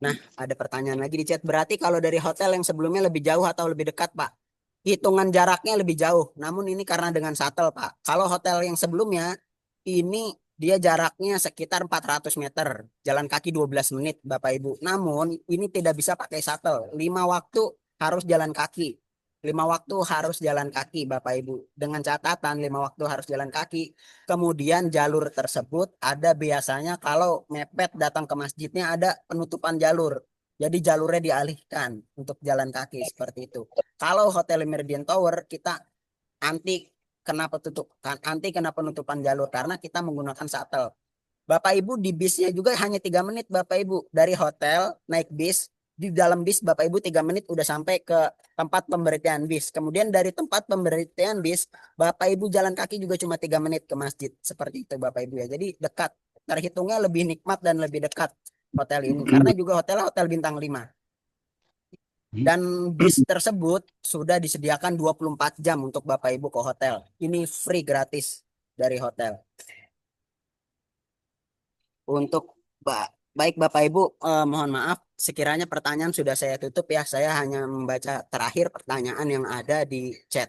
Nah, ada pertanyaan lagi di chat. Berarti kalau dari hotel yang sebelumnya lebih jauh atau lebih dekat, Pak? Hitungan jaraknya lebih jauh. Namun ini karena dengan shuttle, Pak. Kalau hotel yang sebelumnya, ini dia jaraknya sekitar 400 meter. Jalan kaki 12 menit, Bapak Ibu. Namun ini tidak bisa pakai shuttle. 5 waktu harus jalan kaki. 5 waktu harus jalan kaki, Bapak Ibu. Dengan catatan 5 waktu harus jalan kaki. Kemudian jalur tersebut ada biasanya kalau mepet datang ke masjidnya ada penutupan jalur. Jadi jalurnya dialihkan untuk jalan kaki seperti itu. Kalau Hotel Meridian Tower kita anti kena penutupan jalur karena kita menggunakan shuttle. Bapak Ibu di bisnya juga hanya 3 menit Bapak Ibu dari hotel naik bis Di dalam bis Bapak Ibu 3 menit udah sampai ke tempat pemberhentian bis. Kemudian dari tempat pemberhentian bis Bapak Ibu jalan kaki juga cuma 3 menit ke masjid. Seperti itu Bapak Ibu ya. Jadi dekat. Terhitungnya lebih nikmat dan lebih dekat hotel ini. Karena juga hotel bintang 5. Dan bis tersebut sudah disediakan 24 jam untuk Bapak Ibu ke hotel. Ini free gratis dari hotel. Untuk baik Bapak Ibu, mohon maaf sekiranya pertanyaan sudah saya tutup ya. Saya hanya membaca terakhir pertanyaan yang ada di chat.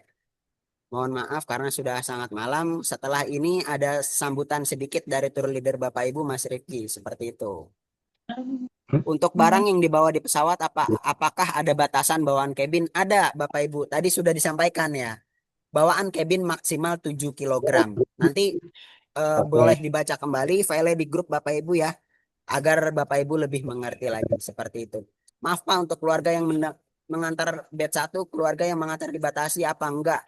Mohon maaf karena sudah sangat malam. Setelah ini ada sambutan sedikit dari tour leader Bapak Ibu Mas Rifki seperti itu. Untuk barang yang dibawa di pesawat apakah ada batasan bawaan kabin? Ada Bapak Ibu. Tadi sudah disampaikan ya. Bawaan kabin maksimal 7 kg. Nanti boleh dibaca kembali file di grup Bapak Ibu ya, agar Bapak Ibu lebih mengerti lagi seperti itu. Maaf Pak, untuk keluarga yang mengantar bed 1, keluarga yang mengantar dibatasi apa enggak?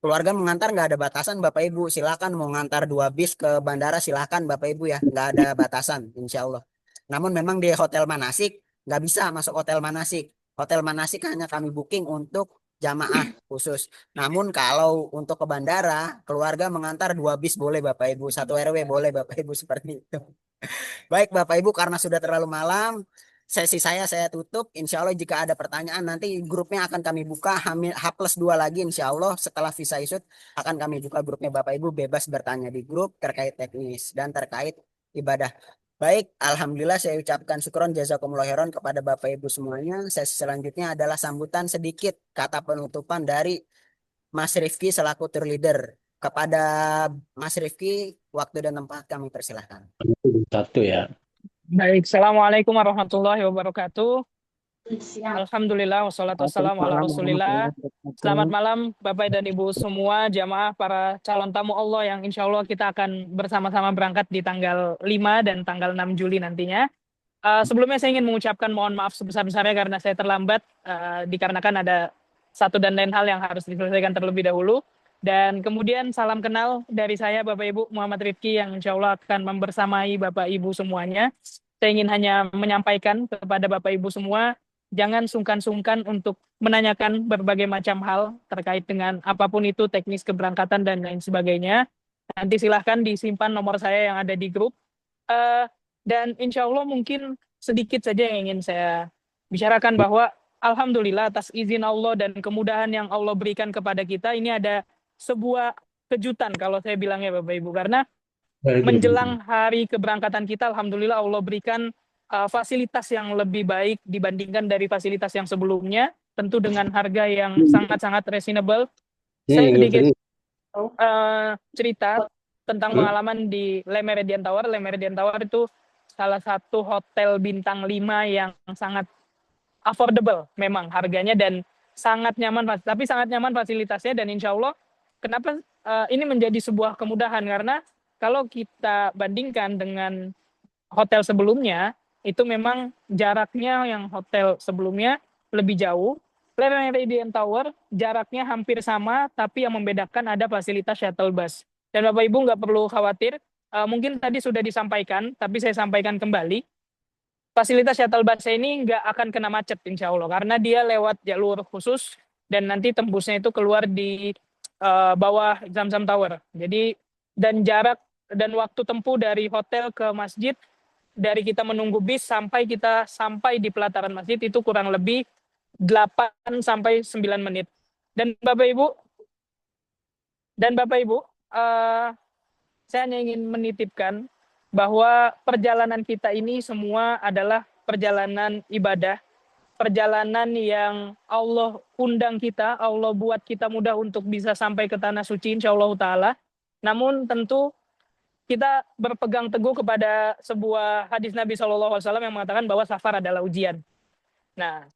Keluarga mengantar nggak ada batasan Bapak Ibu, silakan mau ngantar 2 bis ke bandara silakan Bapak Ibu ya, nggak ada batasan insya Allah. Namun memang di hotel manasik nggak bisa masuk hotel manasik. Hotel manasik hanya kami booking untuk jamaah khusus. Namun kalau untuk ke bandara, keluarga mengantar 2 bis boleh Bapak Ibu, 1 RW boleh Bapak Ibu seperti itu. Baik Bapak Ibu, karena sudah terlalu malam, sesi saya tutup. Insya Allah jika ada pertanyaan nanti grupnya akan kami buka H+2 lagi insya Allah setelah visa isut akan kami buka grupnya Bapak Ibu bebas bertanya di grup terkait teknis dan terkait ibadah. Baik, Alhamdulillah saya ucapkan syukron jazakumullah khairan kepada Bapak Ibu semuanya. Sesi selanjutnya adalah sambutan sedikit kata penutupan dari Mas Rifki selaku tour leader. Kepada Mas Rifki, waktu dan tempat kami persilahkan. Satu ya. Baik, Assalamualaikum warahmatullahi wabarakatuh. Alhamdulillah, wassalatu wassalamu ala rasulillah. Selamat malam Bapak dan Ibu semua, jamaah para calon tamu Allah yang insya Allah kita akan bersama-sama berangkat di tanggal 5 dan tanggal 6 Juli nantinya. Sebelumnya saya ingin mengucapkan mohon maaf sebesar-besarnya karena saya terlambat, dikarenakan ada satu dan lain hal yang harus diselesaikan terlebih dahulu. Dan kemudian salam kenal dari saya Bapak Ibu Muhammad Rifki yang insya Allah akan membersamai Bapak Ibu semuanya. Saya ingin hanya menyampaikan kepada Bapak Ibu semua, jangan sungkan-sungkan untuk menanyakan berbagai macam hal terkait dengan apapun itu teknis keberangkatan dan lain sebagainya. Nanti silahkan disimpan nomor saya yang ada di grup. Dan insya Allah mungkin sedikit saja yang ingin saya bicarakan bahwa Alhamdulillah atas izin Allah dan kemudahan yang Allah berikan kepada kita, ini ada sebuah kejutan kalau saya bilangnya Bapak Ibu, karena menjelang hari keberangkatan kita Alhamdulillah Allah berikan fasilitas yang lebih baik dibandingkan dari fasilitas yang sebelumnya, tentu dengan harga yang sangat-sangat reasonable. Saya sedikit cerita tentang pengalaman di Le Méridien Tower. Le Méridien Tower itu salah satu hotel bintang 5 yang sangat affordable memang harganya dan sangat nyaman, tapi sangat nyaman fasilitasnya. Dan insya Allah kenapa ini menjadi sebuah kemudahan, karena kalau kita bandingkan dengan hotel sebelumnya, itu memang jaraknya yang hotel sebelumnya lebih jauh. Le Méridien Tower jaraknya hampir sama, tapi yang membedakan ada fasilitas shuttle bus. Dan Bapak Ibu nggak perlu khawatir, mungkin tadi sudah disampaikan, tapi saya sampaikan kembali. Fasilitas shuttle bus ini nggak akan kena macet insya Allah, karena dia lewat jalur khusus dan nanti tembusnya itu keluar di bawah Zamzam Tower. Jadi dan jarak dan waktu tempuh dari hotel ke masjid, dari kita menunggu bis sampai kita sampai di pelataran masjid itu kurang lebih 8 sampai 9 menit. Dan Bapak Ibu, saya hanya ingin menitipkan bahwa perjalanan kita ini semua adalah perjalanan ibadah, perjalanan yang Allah undang kita, Allah buat kita mudah untuk bisa sampai ke tanah suci insyaallah ta'ala. Namun tentu kita berpegang teguh kepada sebuah hadis Nabi SAW yang mengatakan bahwa safar adalah ujian. Nah,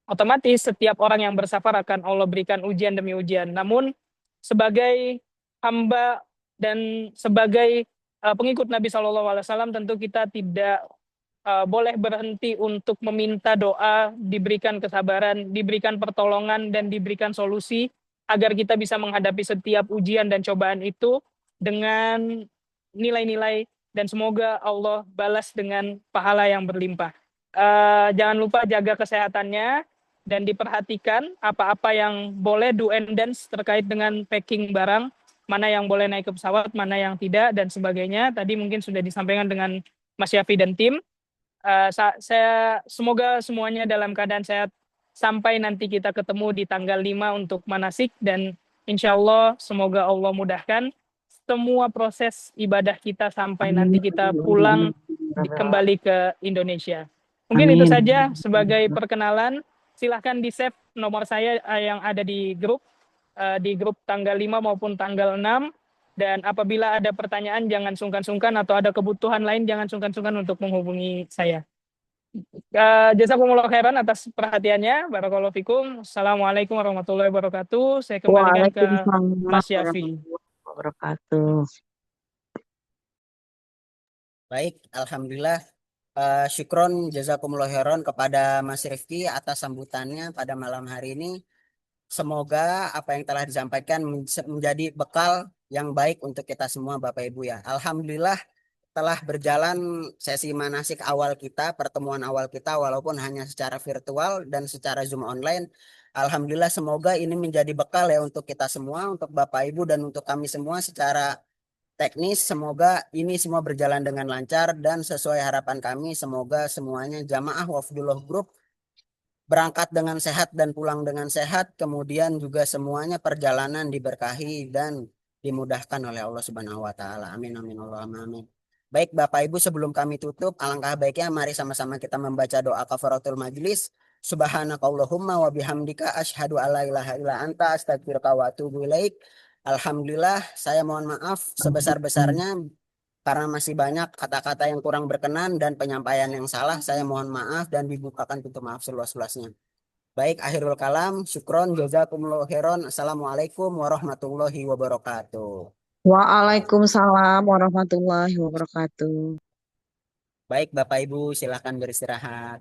otomatis setiap orang yang bersafar akan Allah berikan ujian demi ujian. Namun sebagai hamba dan sebagai pengikut Nabi SAW tentu kita tidak boleh berhenti untuk meminta doa, diberikan kesabaran, diberikan pertolongan, dan diberikan solusi agar kita bisa menghadapi setiap ujian dan cobaan itu dengan nilai-nilai, dan semoga Allah balas dengan pahala yang berlimpah. Jangan lupa jaga kesehatannya dan diperhatikan apa-apa yang boleh do and don'ts terkait dengan packing barang, mana yang boleh naik ke pesawat, mana yang tidak, dan sebagainya. Tadi mungkin sudah disampaikan dengan Mas Syafi dan tim. Saya semoga semuanya dalam keadaan sehat sampai nanti kita ketemu di tanggal 5 untuk manasik, dan insya Allah semoga Allah mudahkan semua proses ibadah kita sampai nanti kita pulang kembali ke Indonesia. Mungkin itu saja sebagai perkenalan. Silahkan di-save nomor saya yang ada di grup tanggal 5 maupun tanggal 6. Dan apabila ada pertanyaan jangan sungkan-sungkan, atau ada kebutuhan lain jangan sungkan-sungkan untuk menghubungi saya. Jazakumullah khairan atas perhatiannya. Barakallahu fikum. Assalamualaikum warahmatullahi wabarakatuh. Saya kembalikan ke Mas Syafi. Wabarakatuh. Baik, alhamdulillah. Syukron jazakumullah khairan kepada Mas Rifki atas sambutannya pada malam hari ini. Semoga apa yang telah disampaikan menjadi bekal yang baik untuk kita semua Bapak Ibu ya. Alhamdulillah telah berjalan sesi manasik awal kita, pertemuan awal kita walaupun hanya secara virtual dan secara Zoom online. Alhamdulillah semoga ini menjadi bekal ya untuk kita semua, untuk Bapak Ibu dan untuk kami semua secara teknis. Semoga ini semua berjalan dengan lancar dan sesuai harapan kami. Semoga semuanya jamaah Wafdullah Group berangkat dengan sehat dan pulang dengan sehat. Kemudian juga semuanya perjalanan diberkahi dan dimudahkan oleh Allah Subhanahu wa taala. Amin amin Allahumma amin. Baik Bapak Ibu, sebelum kami tutup, alangkah baiknya mari sama-sama kita membaca doa kafaratul majlis. Subhanakallahumma wa bihamdika asyhadu alla ilaha illa anta astaghfiruka wa atubu ilaik. Alhamdulillah, saya mohon maaf sebesar-besarnya karena masih banyak kata-kata yang kurang berkenan dan penyampaian yang salah. Saya mohon maaf dan dibukakan pintu maaf seluas-luasnya. Baik, akhirul kalam, syukron, jazakumullah khairan. Assalamualaikum warahmatullahi wabarakatuh. Waalaikumsalam warahmatullahi wabarakatuh. Baik, Bapak Ibu, silakan beristirahat.